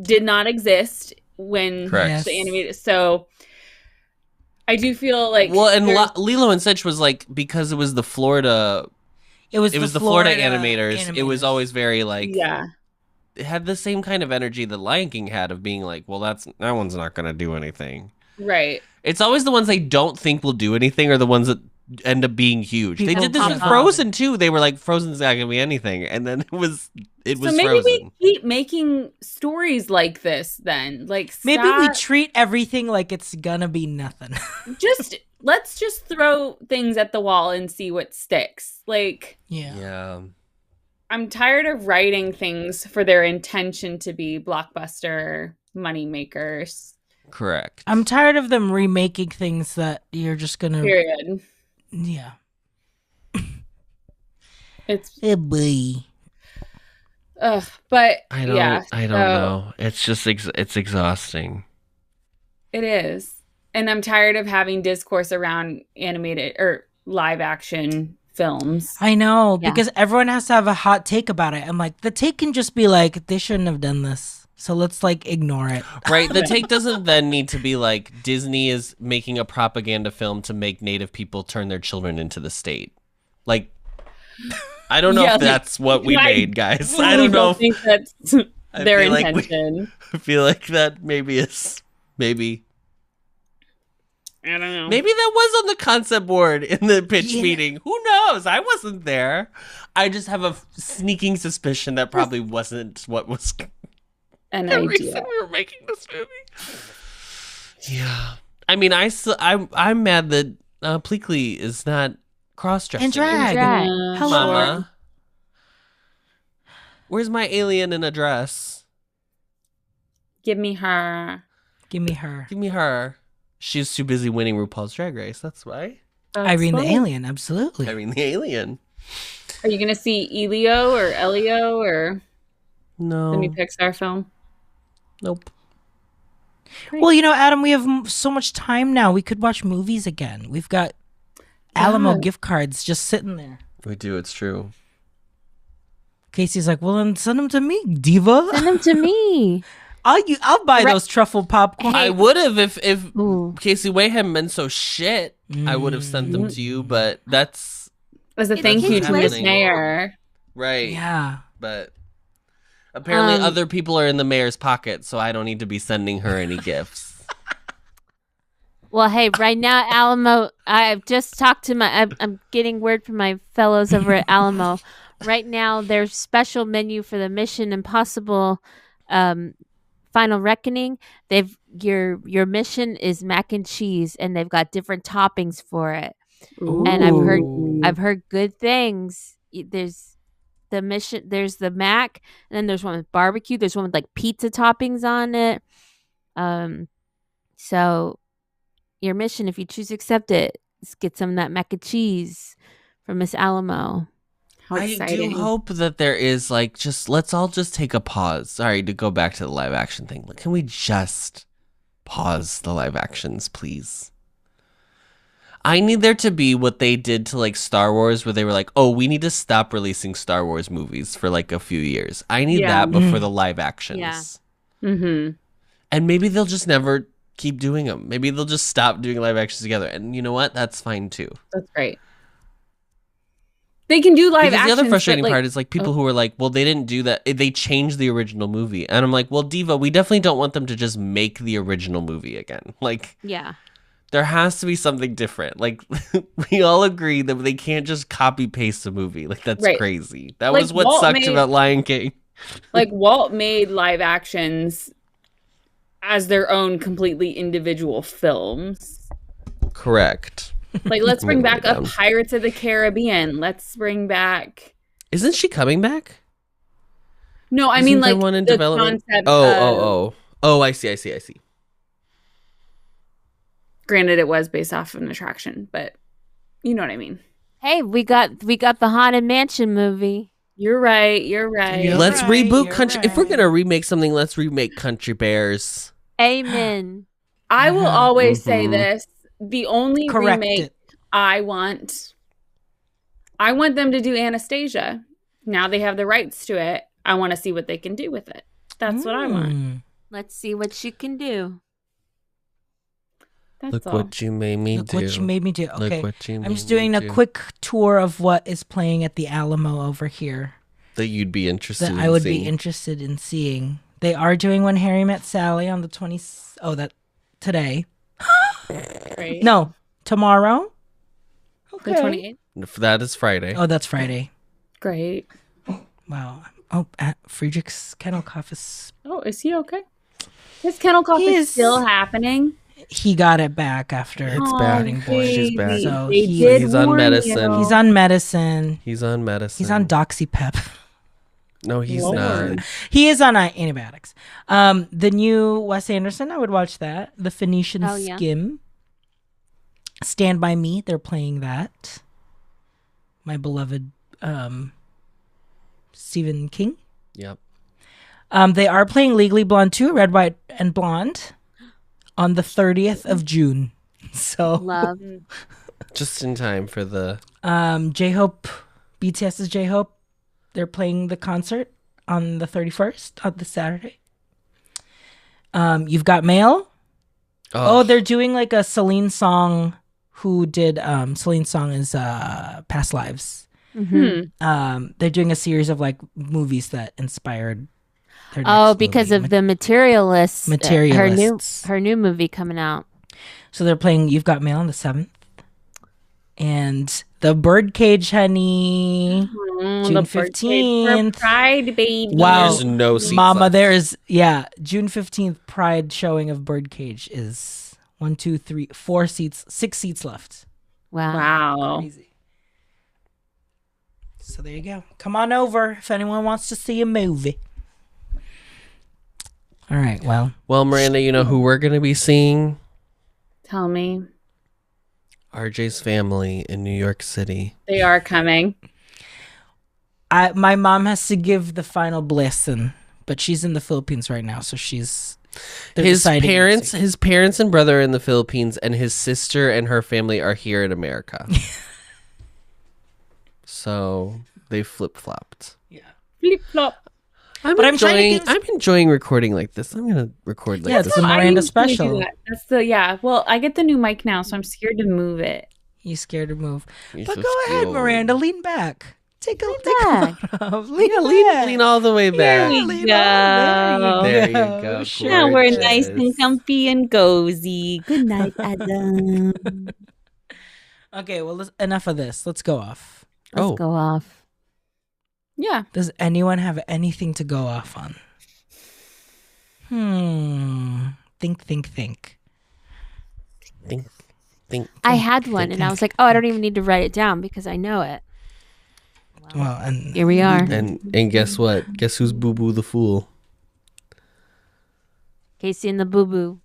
did not exist when Correct. the animated. So I do feel like Well, and there's- Lilo and Stitch was like, because it was the Florida, It was the Florida animators. It was always very like, yeah. it had the same kind of energy that Lion King had of being like, well, that one's not gonna do anything. Right. It's always the ones they don't think will do anything are the ones that end up being huge. They People did this with pop up. Frozen too. They were like, Frozen's not gonna be anything, and then it was So maybe Frozen. we keep making stories like this then. Like Maybe we stop- treat everything like it's gonna be nothing. let's just throw things at the wall and see what sticks. Like Yeah. I'm tired of writing things for their intention to be blockbuster money makers. Correct. I'm tired of them remaking things that you're just gonna. Period. Yeah. It's Hey, boy. but I don't know. It's just it's exhausting. It is. And I'm tired of having discourse around animated or live action films. I know, Yeah. because everyone has to have a hot take about it. I'm like, the take can just be like, they shouldn't have done this. So let's like ignore it. Right. The take doesn't then need to be like Disney is making a propaganda film to make Native people turn their children into the state. Like, I don't know Yeah, if that's what we I made, guys. I really don't know. think that's I their feel like intention. I feel like that maybe. I don't know. Maybe that was on the concept board in the pitch Yeah. meeting. Who knows? I wasn't there. I just have a sneaking suspicion that probably wasn't what was An the idea. reason we were making this movie. Yeah. I mean, I'm mad that Pleakley is not cross-dressing. And drag. Drag. Hello. Mama. Where's my alien in a dress? Give me her. Give me her. Give me her. She's too busy winning RuPaul's Drag Race. That's why. Irene the fine. alien, absolutely. I mean, the alien. Are you going to see Elio or Elio or No. the new Pixar film? Nope. Well, you know, Adam, we have so much time now. We could watch movies again. We've got Alamo Yeah. gift cards just sitting there. We do. It's true. Casey's like, well, then send them to me, diva. Send them to me. I'll buy Right. those truffle popcorn. I would have if Ooh. Casey Way hadn't been so shit. I would have sent them to you, but that's As a It's thank you Casey to Miss Way. Mayor. right. Yeah. But apparently Um, other people are in the mayor's pocket, so I don't need to be sending her any gifts. Well, hey, right now, Alamo, I've just talked to I'm getting word from my fellows over at Alamo. Right now, their special menu for the Mission Impossible Final Reckoning, your mission is mac and cheese, and they've got different toppings for it. And I've heard good things. There's the mission, there's the mac, and then there's one with barbecue. There's one with like pizza toppings on it. So your mission, if you choose to accept it, is get some of that mac and cheese from Miss Alamo. How I exciting. do hope that there is like let's all just take a pause. Sorry to go back to the live action thing. Like, can we just pause the live actions, please? I need there to be what they did to like Star Wars, where they were like, "Oh, we need to stop releasing Star Wars movies for like a few years." I need Yeah. that before the live actions. Yeah. Mm-hmm. And maybe they'll just never keep doing them. Maybe they'll just stop doing live actions together. And you know what? That's fine too. That's great. They can do live Because action. the other frustrating part is like people who are like, well, they didn't do that. They changed the original movie. And I'm like, well, Diva, we definitely don't want them to just make the original movie again. Like, Yeah. there has to be something different. Like, we all agree that they can't just copy paste a movie. Like, that's Right. crazy. That Like, was what Walt sucked made- about Lion King. like Walt made live actions as their own completely individual films. Correct. Like, let's bring I'm gonna back write a it down. Pirates of the Caribbean. Let's bring back. Isn't she coming back? No, I Isn't mean there like one in the development? concept. Oh, I see. Granted, it was based off of an attraction, but you know what I mean. Hey, we got the Haunted Mansion movie. You're right. You're right. You're Let's right, reboot you're Country. If we're right. gonna remake something, let's remake Country Bears. Amen. I will Uh-huh. always say Mhm. this: the only Correct remake it. I want them to do Anastasia. Now they have the rights to it. I want to see what they can do with it. That's what I want. Mm. Let's see what you can do. That's Look all. what you made me Look do. what you made me do. Look Okay. what you I'm made just doing me a do. quick tour of what is playing at the Alamo over here That you'd be interested that in I would seeing. be interested in seeing. They are doing When Harry Met Sally on the 20th. Oh, that today. Right? No, tomorrow. The 28th. That is Friday. Oh, that's Friday. Great. Wow. Oh, Friedrich's kennel cough is... Oh, is he okay? His kennel cough is still happening. He got it back after It's back. getting born. She's back. So he's on medicine. He's on medicine. He's on medicine. He's on Doxypep. No, he's not. He is on antibiotics. The new Wes Anderson, I would watch that. The Phoenician Skim. Stand By Me, they're playing that. My beloved Stephen King. Yep. They are playing Legally Blonde 2, Red, White, and Blonde on the 30th of June. So Love. Just in time for the... J-Hope, BTS's J-Hope, they're playing the concert on the 31st, on the Saturday. You've Got Mail. Oh, they're doing like a Celine song. Who did Celine's song is Past Lives. Mm-hmm. They're doing a series of like movies that inspired their next because movie. of the Materialists. Materialists. Her new movie coming out. So they're playing You've Got Mail on the 7th. And The Birdcage, honey. June 15th. Pride, baby. Wow. There's no seats Mama, left. there is, June 15th Pride showing of Birdcage is 1, 2, 3, 4 seats, 6 seats left. Wow. Crazy. So there you go. Come on over if anyone wants to see a movie. All right, well, Miranda, you know who we're going to be seeing? Tell me. RJ's family in New York City. They are coming. my mom has to give the final blessing, but she's in the Philippines right now, so his parents and brother are in the Philippines, and his sister and her family are here in America. So they flip-flopped. Yeah. Flip-flop. I'm enjoying recording like this. I'm gonna record like this. It's a Miranda special. That's well, I get the new mic now, so I'm scared to move it. You scared to move. You're But so go ahead, skilled. Miranda, lean back. Take a back. Lean all the way back. There we There There you go. Now we're Gorgeous. nice and comfy and cozy. Good night, Adam. Okay, well, enough of this. Let's go off. Let's go off. Yeah. Does anyone have anything to go off on? Think. Think. I had one, and I was like, oh, I don't even need to write it down because I know it. Well, and Here we are. And guess what? Guess who's Boo Boo the Fool? Casey and the Boo Boo.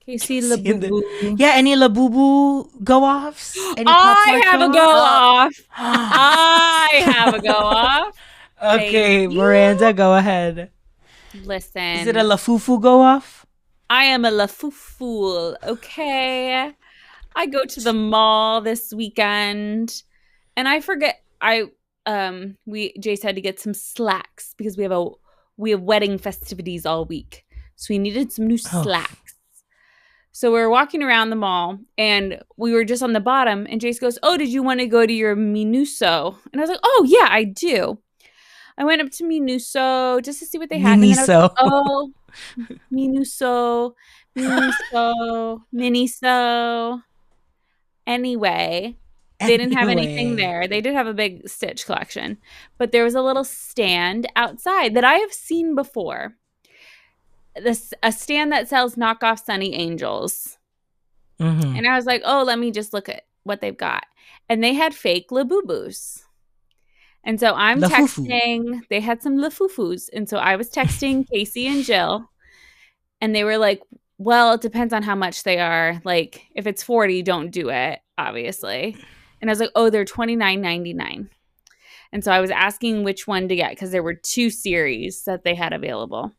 Casey LaBoo. yeah, any Labubu go offs? I have a go off. I have a go off. Okay, Thank Miranda, go ahead. Listen. Is it a Lafufu go off? I am a lafufool, okay? I go to the mall this weekend, and I forget. Jace had to get some slacks because we have wedding festivities all week, so we needed some new slacks. So we were walking around the mall, and we were just on the bottom, and Jace goes, "Oh, did you want to go to your Minuso?" And I was like, "Oh yeah, I do." I went up to Minuso just to see what they had. Miniso. Miniso. Anyway, they didn't have anything there. They did have a big Stitch collection, but there was a little stand outside that I have seen before. A stand that sells knockoff Sunny Angels. Mm-hmm. And I was like, oh, let me just look at what they've got. And they had fake Labubus. And so I'm texting. They had some Lafufus. And so I was texting Casey and Jill. And they were like, well, it depends on how much they are. Like, if it's 40, don't do it, obviously. And I was like, oh, they're $29.99. And so I was asking which one to get because there were 2 series that they had available.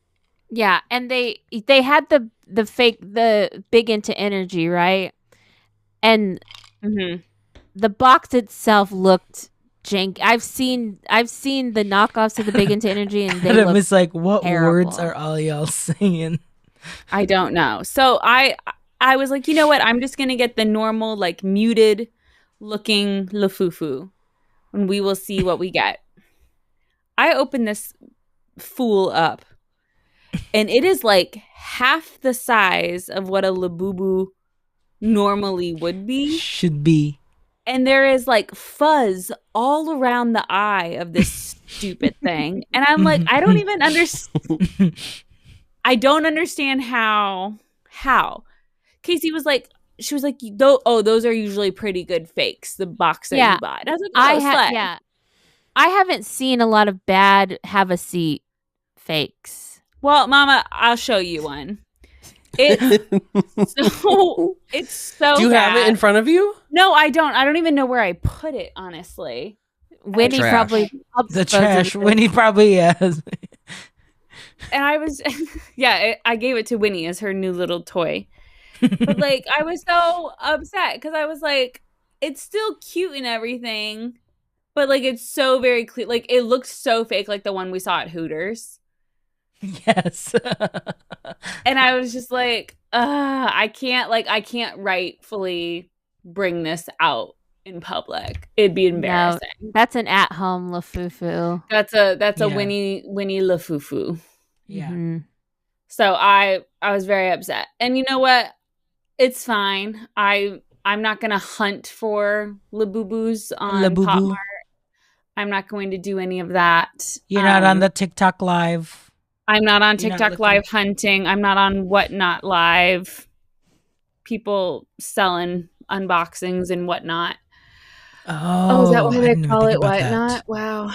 Yeah, and they had the big into energy, right? And the box itself looked jank. I've seen the knockoffs of the big into energy, and they look was like, what terrible. Words are all y'all saying? I don't know. So I was like, you know what? I'm just gonna get the normal, like, muted looking Lafufu, and we will see what we get. I opened this fool up, and it is like half the size of what a Labubu normally would be. Should be. and there is like fuzz all around the eye of this stupid thing. And I'm like, I don't even understand. I don't understand how. Casey was like, she was like, those are usually pretty good fakes, the box that you bought. And I was like, I haven't seen a lot of bad have a seat fakes. Well, Mama, I'll show you one. It's so Do you bad. have it in front of you? No, I don't. I don't even know where I put it, honestly. Winnie Trash. probably The trash. Winnie probably has. And I was, I gave it to Winnie as her new little toy. But like, I was so upset because I was like, it's still cute and everything, but like, it's so very clear. Like, it looked so fake, like the one we saw at Hooters. Yes. And I was just like, I can't rightfully bring this out in public. It'd be embarrassing. No, that's an at-home lafufu. That's a Winnie LaFufu. Yeah. Mm-hmm. So I was very upset. And you know what? It's fine. I'm not gonna hunt for Labubu's on Pop Mart. I'm not going to do any of that. You're not on the TikTok live. I'm not on TikTok live hunting. I'm not on Whatnot live. People selling unboxings and whatnot. Oh, is that what they call it? Whatnot? Wow.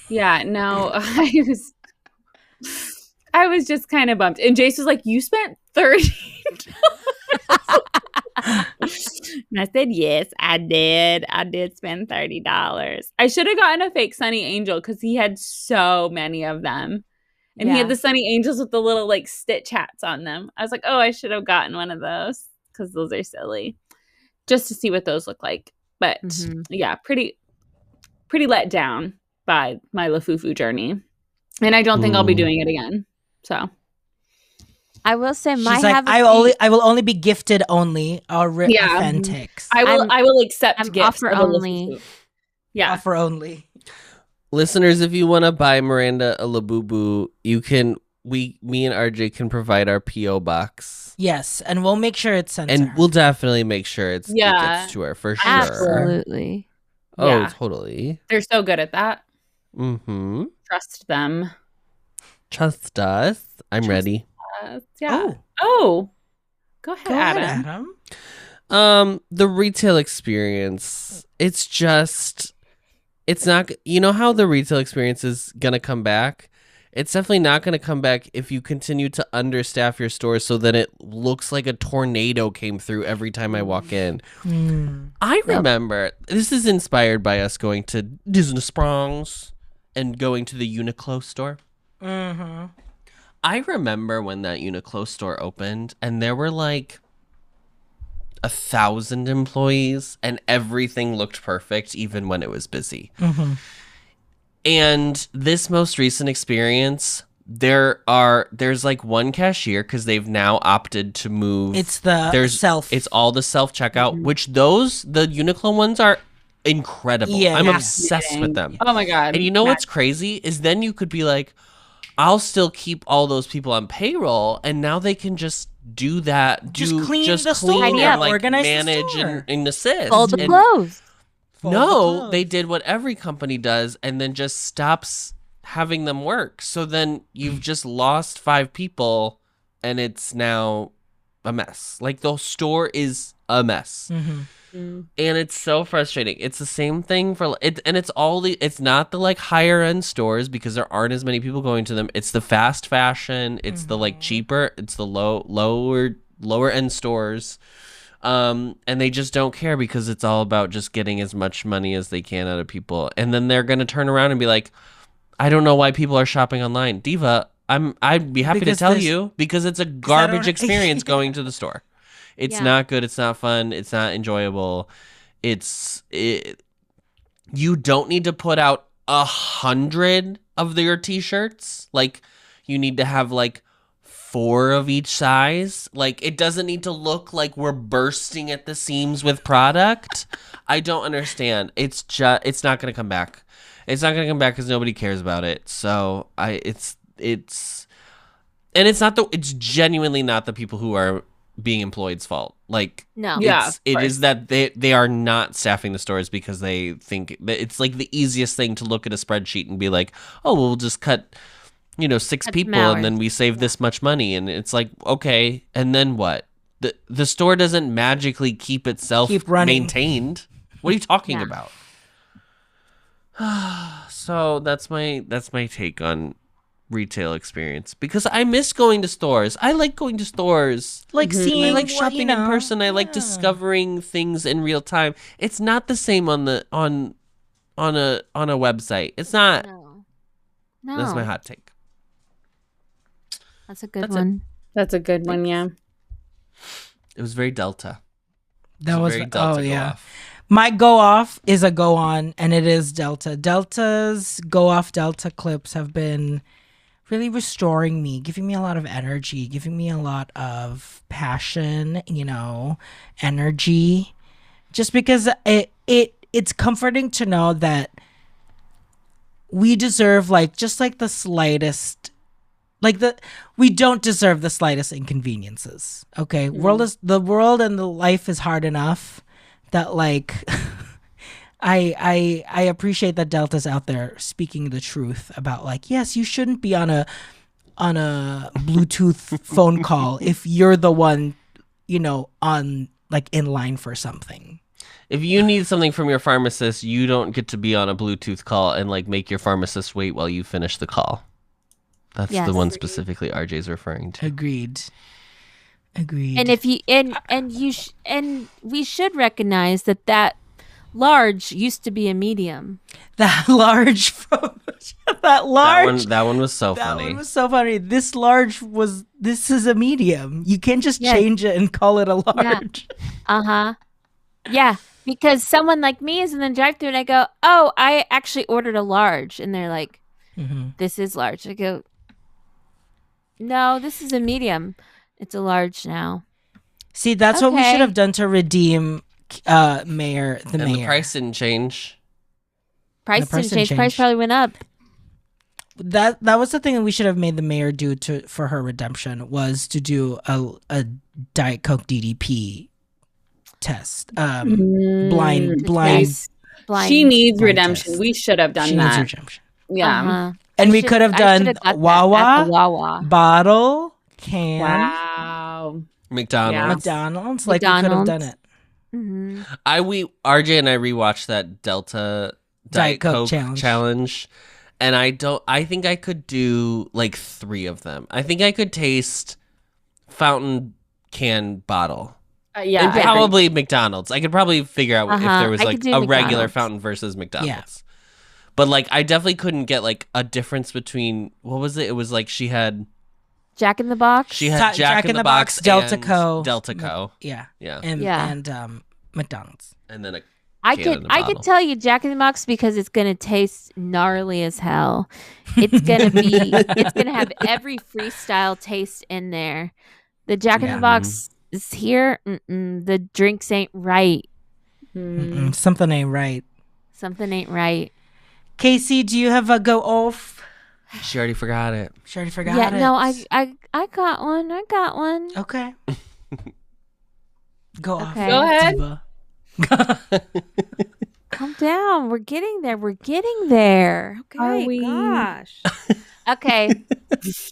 Yeah, no, I was just kind of bummed. And Jace was like, "You spent $30." And I said, "Yes, I did. I did spend $30. I should have gotten a fake Sunny Angel because he had so many of them. And he had the Sunny Angels with the little like stitch hats on them. I was like, oh, I should have gotten one of those because those are silly. Just to see what those look like. But yeah, pretty let down by my LaFufu journey. And I don't think I'll be doing it again. So I will say She's like, I will only be gifted only authentics. I will accept gifts. Offer only. Yeah. Offer only. Listeners, if you want to buy Miranda a Labubu, you can. Me and RJ can provide our PO box. Yes, and we'll make sure it's sent. And we'll definitely make sure it gets to her for sure. Absolutely. Oh, Yeah. totally. They're so good at that. Mm-hmm. Trust them. Trust us. I'm ready. Yeah. Oh. Go ahead, Adam. The retail experience. It's not. You know how the retail experience is gonna come back. It's definitely not going to come back if you continue to understaff your stores so that it looks like a tornado came through every time I walk in. I remember, this is inspired by us going to Disney Springs and going to the Uniqlo store. Mm-hmm. I remember when that Uniqlo store opened and there were like 1,000 employees and everything looked perfect even when it was busy. Mm-hmm. And this most recent experience, there's like one cashier because they've now opted to move. It's the self. It's all the self checkout, which the Uniqlo ones are incredible. Yeah, I'm yeah. obsessed with them. Oh my God. And you know what's crazy is then you could be like, I'll still keep all those people on payroll, and now they can just do that. Just clean the store. And like Organize the manage store. and assist. Fold the clothes. No, they did what every company does and then just stops having them work. So then you've just lost 5 people and it's now a mess. Like the store is a mess. Mm-hmm. And it's so frustrating. It's the same thing for it, and it's not the like higher end stores because there aren't as many people going to them. It's the fast fashion, it's the like cheaper, it's the lower end stores. And they just don't care because it's all about just getting as much money as they can out of people. And then they're going to turn around and be like, I don't know why people are shopping online. Diva, I'd be happy to tell you because it's a garbage experience going to the store. It's not good. It's not fun. It's not enjoyable. You don't need to put out 100 of your t-shirts. Like you need to have like 4 of each size. Like it doesn't need to look like we're bursting at the seams with product. I don't understand. It's not going to come back. It's not going to come back because nobody cares about it. So it's genuinely not the people who are being employed's fault. Like, No. Yeah, it of is course. that they are not staffing the stores because they think that it's like the easiest thing to look at a spreadsheet and be like, oh, we'll just cut, 6 Cut some people and then hours. we save this much money. And it's like, okay, and then what? The store doesn't magically keep itself Keep running. maintained. What are you talking Yeah. about? So that's my take on retail experience, because I miss going to stores. I like going to stores. Like seeing, I like what, shopping in person. I like discovering things in real time. It's not the same on a website. It's not. No. That's my hot take. That's a good That's it. one. That's a good one, yeah. It was very Delta. That was very Delta go off. My go off is a go on, and it is Delta. Delta's go off Delta clips have been really restoring me, giving me a lot of energy, giving me a lot of passion, energy. Just because it's comforting to know that we deserve just the slightest, we don't deserve the slightest inconveniences. Okay, the world and the life is hard enough that I appreciate that Delta's out there speaking the truth about yes, you shouldn't be on a Bluetooth phone call if you're the one on in line for something. If you need something from your pharmacist, you don't get to be on a Bluetooth call and make your pharmacist wait while you finish the call. That's Yes. the one specifically RJ's referring to. Agreed. And if you and we should recognize that large used to be a medium. That large from that large. That one was so That funny. one was so funny. This is a medium. You can't just Yes. change it and call it a large. Yeah, because someone like me is in the drive-thru and I go, "Oh, I actually ordered a large," and they're like, "This is large." I go, "No, this is a medium. It's a large now." See, that's what we Okay. should have done to redeem Mayor. And the price didn't change. Price price didn't didn't change. Price change. probably went up. That was the thing that we should have made the mayor do for her redemption, was to do a Diet Coke DDP test. Blind. Test. Blind. She needs blind redemption. test. We should have done She that. needs redemption. Yeah. Uh-huh. And we should- could have I done should've got that at Wawa, the Wawa. bottle, can, Wow. McDonald's. Yeah. McDonald's. We could have done McDonald's. it. Mhm. RJ and I rewatched that Delta Diet Coke challenge. And I think I could do 3 of them. I think I could taste fountain can bottle. Yeah. And I agree. probably McDonald's. I could probably figure out if there was I could do a regular McDonald's. fountain versus McDonald's. But I definitely couldn't get a difference between, what was it? It was she had Jack in the Box. She had Jack in the Box, Delta and Co. Delta Co. Yeah. Yeah. And McDonald's. And then I can in could a I bottle. could tell you Jack in the Box because it's gonna taste gnarly as hell. It's gonna have every freestyle taste in there. The Jack in the Box is here. The drinks ain't right. Something ain't right. Something ain't right. Casey, do you have a go off? She already forgot it. She already forgot Yeah, it. no, I got one. I got one. Okay. Go off. Okay. Go ahead. Diva. Calm down. We're getting there. Okay. Are we? Gosh. Okay.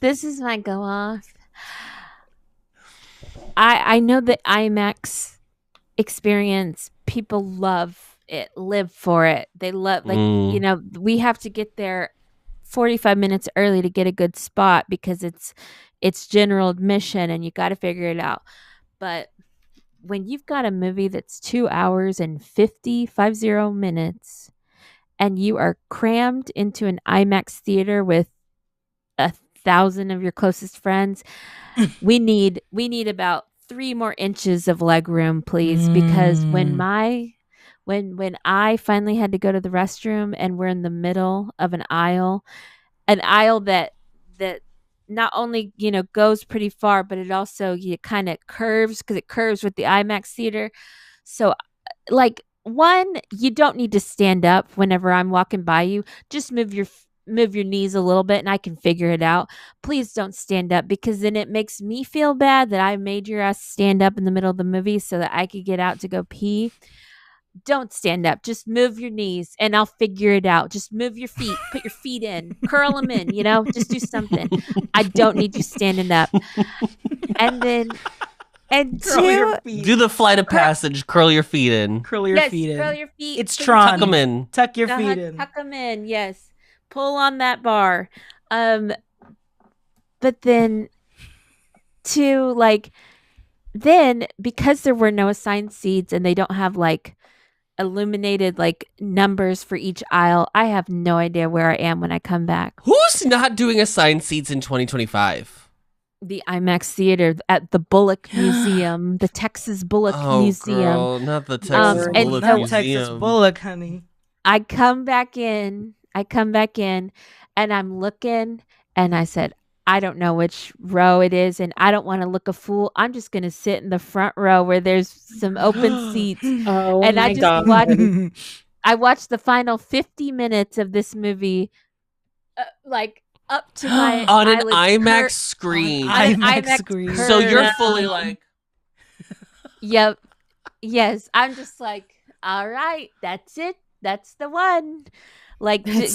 This is my go off. I know the IMAX experience. People love it, live for it. They love we have to get there 45 minutes early to get a good spot because it's general admission and you got to figure it out. But when you've got a movie that's 2 hours and 50 minutes and you are crammed into an IMAX theater with 1,000 of your closest friends, we need about 3 more inches of leg room, please, because when I finally had to go to the restroom and we're in the middle of an aisle that not only goes pretty far, but it also kind of curves because it curves with the IMAX theater. So one, you don't need to stand up whenever I'm walking by you. Just move your move your knees a little bit and I can figure it out. Please don't stand up, because then it makes me feel bad that I made your ass stand up in the middle of the movie so that I could get out to go pee. Don't stand up. Just move your knees and I'll figure it out. Just move your feet. Put your feet in. Curl them in, just do something. I don't need you standing up. And then, do the flight of passage. Curl your feet in. Curl your feet in. Curl your feet. It's Tron. Tuck them in. Tuck your feet in. Tuck them in. Yes. Pull on that bar. But then then because there were no assigned seats and they don't have illuminated numbers for each aisle, I have no idea where I am when I come back. Who's not doing assigned seats in 2025? The IMAX theater at the Bullock Museum, the Texas Bullock Museum. Girl, not the Texas Bullock Museum. Texas Bullock, honey. I come back in and I'm looking and I said, I don't know which row it is and I don't want to look a fool. I'm just going to sit in the front row where there's some open seats. Oh, and my God. I watched the final 50 minutes of this movie up to my on an IMAX screen. On an IMAX screen. So you're fully Yep. Yes. I'm just all right, that's it. That's the one.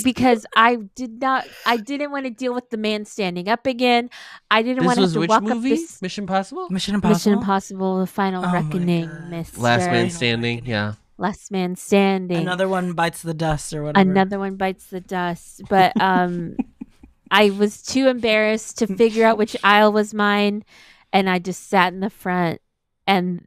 Because I didn't want to deal with the man standing up again. I didn't want to have to walk movie? up this. Mission Impossible? Mission Impossible? Mission Impossible, The Final Reckoning, Mr. Last Man Standing, yeah. Last Man Standing. Another one bites the dust or whatever. Another one bites the dust. But I was too embarrassed to figure out which aisle was mine, and I just sat in the front. And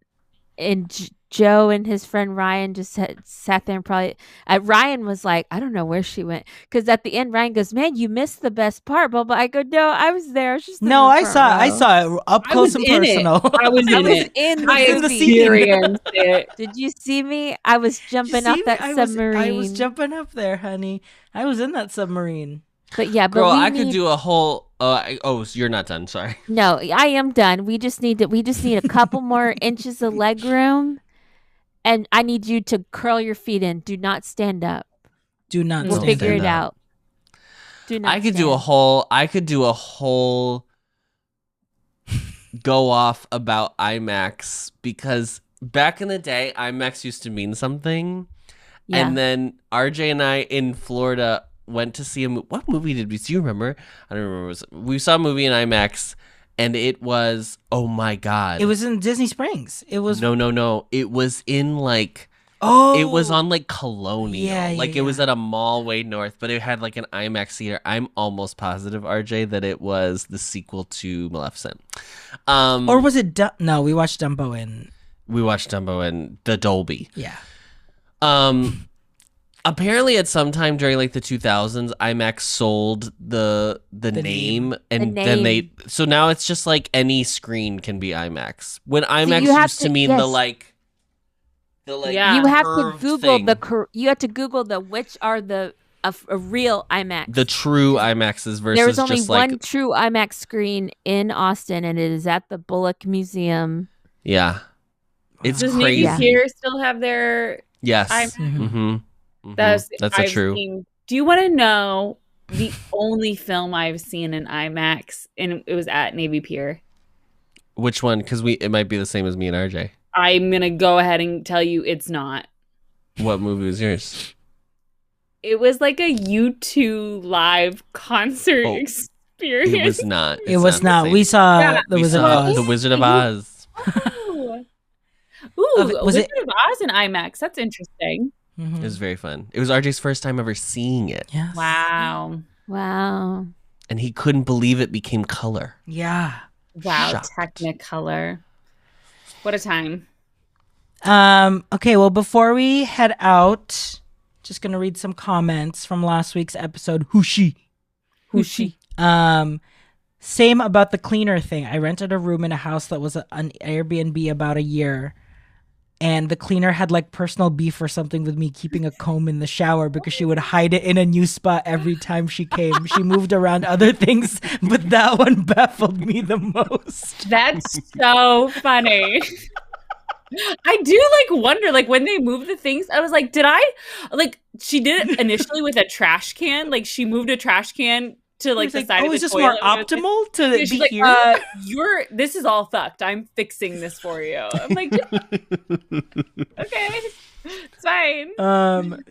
Joe and his friend Ryan just sat there and probably Ryan was like, I don't know where she went, because at the end Ryan goes, man, you missed the best part, but I go, no, I was there. I was just I saw it up close and personal. I was in it. in the experienced it. Did you see me? I was jumping off that submarine. I was jumping up there, honey. I was in that submarine. But yeah, girl, I could do a whole. So you're not done. Sorry. No, I am done. We just need a couple more inches of leg room. And I need you to curl your feet in. Do not stand up. Do not. We'll figure it out. Do not. I could do a whole go off about IMAX, because back in the day, IMAX used to mean something. Yeah. And then RJ and I in Florida went to see what movie did we see? You remember? I don't remember. We saw a movie in IMAX. And it was, oh my God. It was in Disney Springs. It was No. It was in it was on Colonial. Yeah, it was at a mall way north, but it had an IMAX theater. I'm almost positive, RJ, that it was the sequel to Maleficent. Or was it no, we watched Dumbo in the Dolby. Yeah. Apparently, at some time during the 2000s, IMAX sold the name, and then they. So now it's just any screen can be IMAX. When IMAX used to mean yes. Yeah. You have to Google thing. You have to Google which are a real IMAX. The true IMAXs versus there's only just one true IMAX screen in Austin, and it is at the Bullock Museum. Yeah, it's Does crazy. Navy Pier still have their Yes. IMAX? Mm-hmm. That's true. Do you want to know the only film I've seen in IMAX, and it was at Navy Pier? Which one? Because it might be the same as me and RJ. I'm gonna go ahead and tell you it's not. What movie was yours? It was a U2 live concert experience. It was not. It was not. We saw The Wizard of Oz. The Wizard of Oz. Ooh, Wizard of Oz in IMAX. That's interesting. Mm-hmm. It was very fun. It was RJ's first time ever seeing it. Yes. Wow. And he couldn't believe it became color. Yeah. Wow. Shocked. Technicolor. What a time. Okay, well, before we head out, just going to read some comments from last week's episode. Whooshy. Same about the cleaner thing. I rented a room in a house that was an Airbnb about a year. And the cleaner had personal beef or something with me keeping a comb in the shower because she would hide it in a new spot every time she came. She moved around other things, but that one baffled me the most. That's so funny. I do wonder when they move the things. I was like, did I she did it initially with a trash can. Like she moved a trash can to the side of the is this toilet. more optimal to she's be like, here? This is all fucked. I'm fixing this for you. I'm like, okay, it's fine.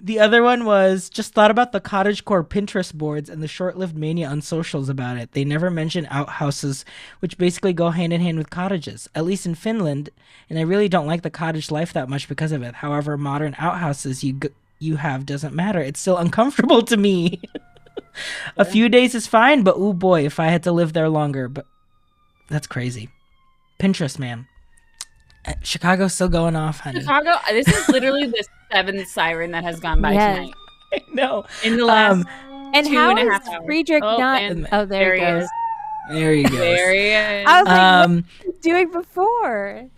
The other one was just thought about the cottagecore Pinterest boards and the short-lived mania on socials about it. They never mention outhouses, which basically go hand in hand with cottages, at least in Finland. And I really don't like the cottage life that much because of it. However, modern outhouses you have doesn't matter. It's still uncomfortable to me. A few days is fine, but oh boy, if I had to live there longer. But that's crazy. Pinterest, man. Chicago's still going off, honey. Chicago, this is literally the 7th siren that has gone by tonight. I know. In the last and 2.5 hours. Friedrich not? There he goes. There he goes. There he is. I was like, what was he doing before?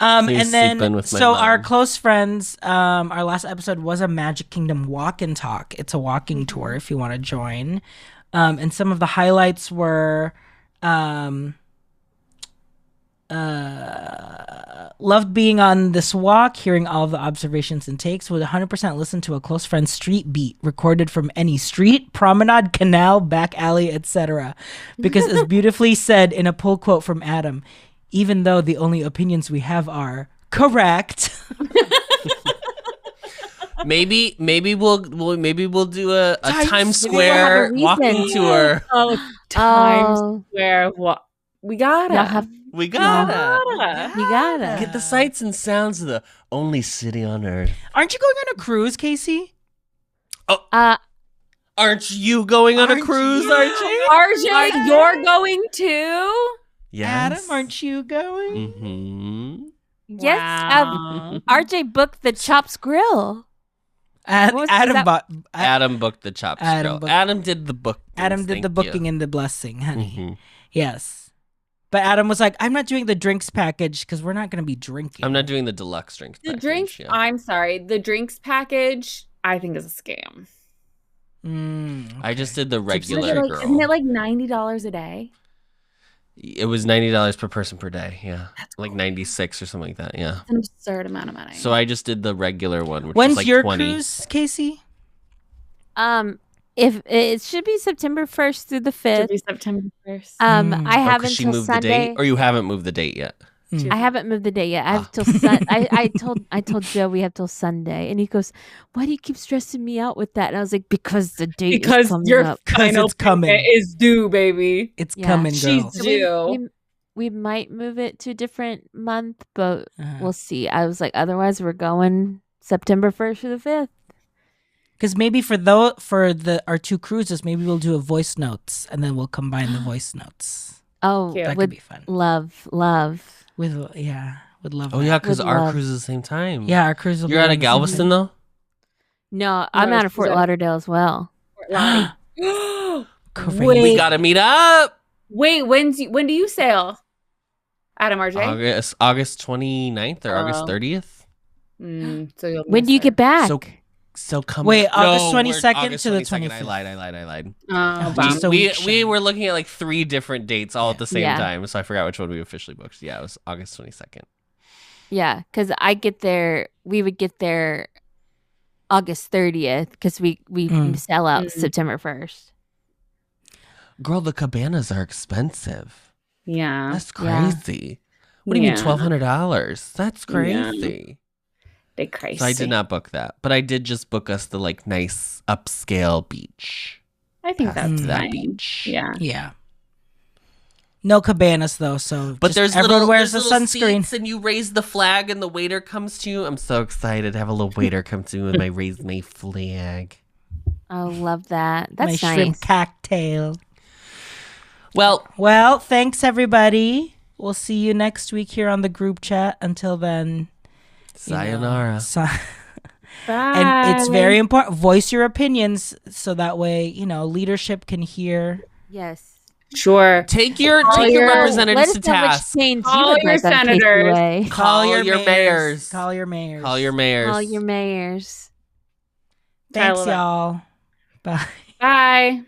And then, so our close friends, our last episode was a Magic Kingdom walk and talk. It's a walking tour if you want to join. And some of the highlights were, loved being on this walk, hearing all of the observations and takes, would 100% listen to a close friend's street beat recorded from any street, promenade, canal, back alley, etc. Because as beautifully said in a pull quote from Adam, even though the only opinions we have are correct. Maybe we'll do a Times Square walking tour. Times Square walk. We gotta get the sights and sounds of the only city on earth. Aren't you going on a cruise, Casey? Aren't you going on a cruise, RJ? RJ, you're going too? Yes. Adam, aren't you going? Mm-hmm. Yes. Wow. RJ booked the Chops Grill. Adam booked the Chops Grill. Adam did the book. Adam did the booking and the blessing, honey. Mm-hmm. Yes. But Adam was like, I'm not doing the drinks package because we're not going to be drinking. I'm not doing the deluxe drinks package. I'm sorry. The drinks package, I think, is a scam. Okay. I just did the regular girl. Isn't it $90 a day? It was $90 per person per day. Yeah. That's cool. 96 or something like that. Yeah. That's an absurd amount of money. So I just did the regular one, which When's was your 20. cruise, Casey? If it should be September 1st through the 5th. Should be September 1st. I have she until moved Sunday. The date, or you haven't moved the date yet? I haven't moved the date yet. I have till I told Joe we have till Sunday, and he goes, "Why do you keep stressing me out with that?" And I was like, "Because the date is coming up. Final it's coming. Is due, baby. It's coming, girl. She's due." We might move it to a different month, but we'll see. I was like, otherwise, we're going September 1st through the 5th. Because maybe for our 2 cruises, maybe we'll do a voice notes, and then we'll combine the voice notes. Oh, that could be fun. Love. With love. Oh yeah, because our cruise is the same time. Yeah, our cruise. You're out of Galveston though. No, I'm out of Fort Lauderdale as well. We gotta meet up. Wait, when do you sail? Adam, RJ? August 29th or August 30th. So when do you get back? So come. Wait, August 22nd to the 22nd. 25th. I lied. We were looking at 3 different dates all at the same time, so I forgot which one we officially booked. Yeah, it was August 22nd. Yeah, because we would get there August 30th because we sell out September 1st. Girl, the cabanas are expensive. Yeah. That's crazy. What do you mean $1,200? That's crazy. Yeah. They crazy. So I did not book that, but I did just book us the nice upscale beach. I think that's that fine. beach. Yeah. No cabanas though, so but there's everyone wears the little sunscreen, seats and you raise the flag, and the waiter comes to you. I'm so excited to have a little waiter come to me with my raise my flag. I love that. That's my nice. Shrimp cocktail. Well, thanks everybody. We'll see you next week here on the group chat. Until then, sayonara. Bye. And it's very important. Voice your opinions so that way, leadership can hear. Yes. Sure. Take your representatives to task. Call your senators. Call your mayors. Call your mayors. Call your mayors. Call your mayors. Thanks, y'all. Bye. Bye.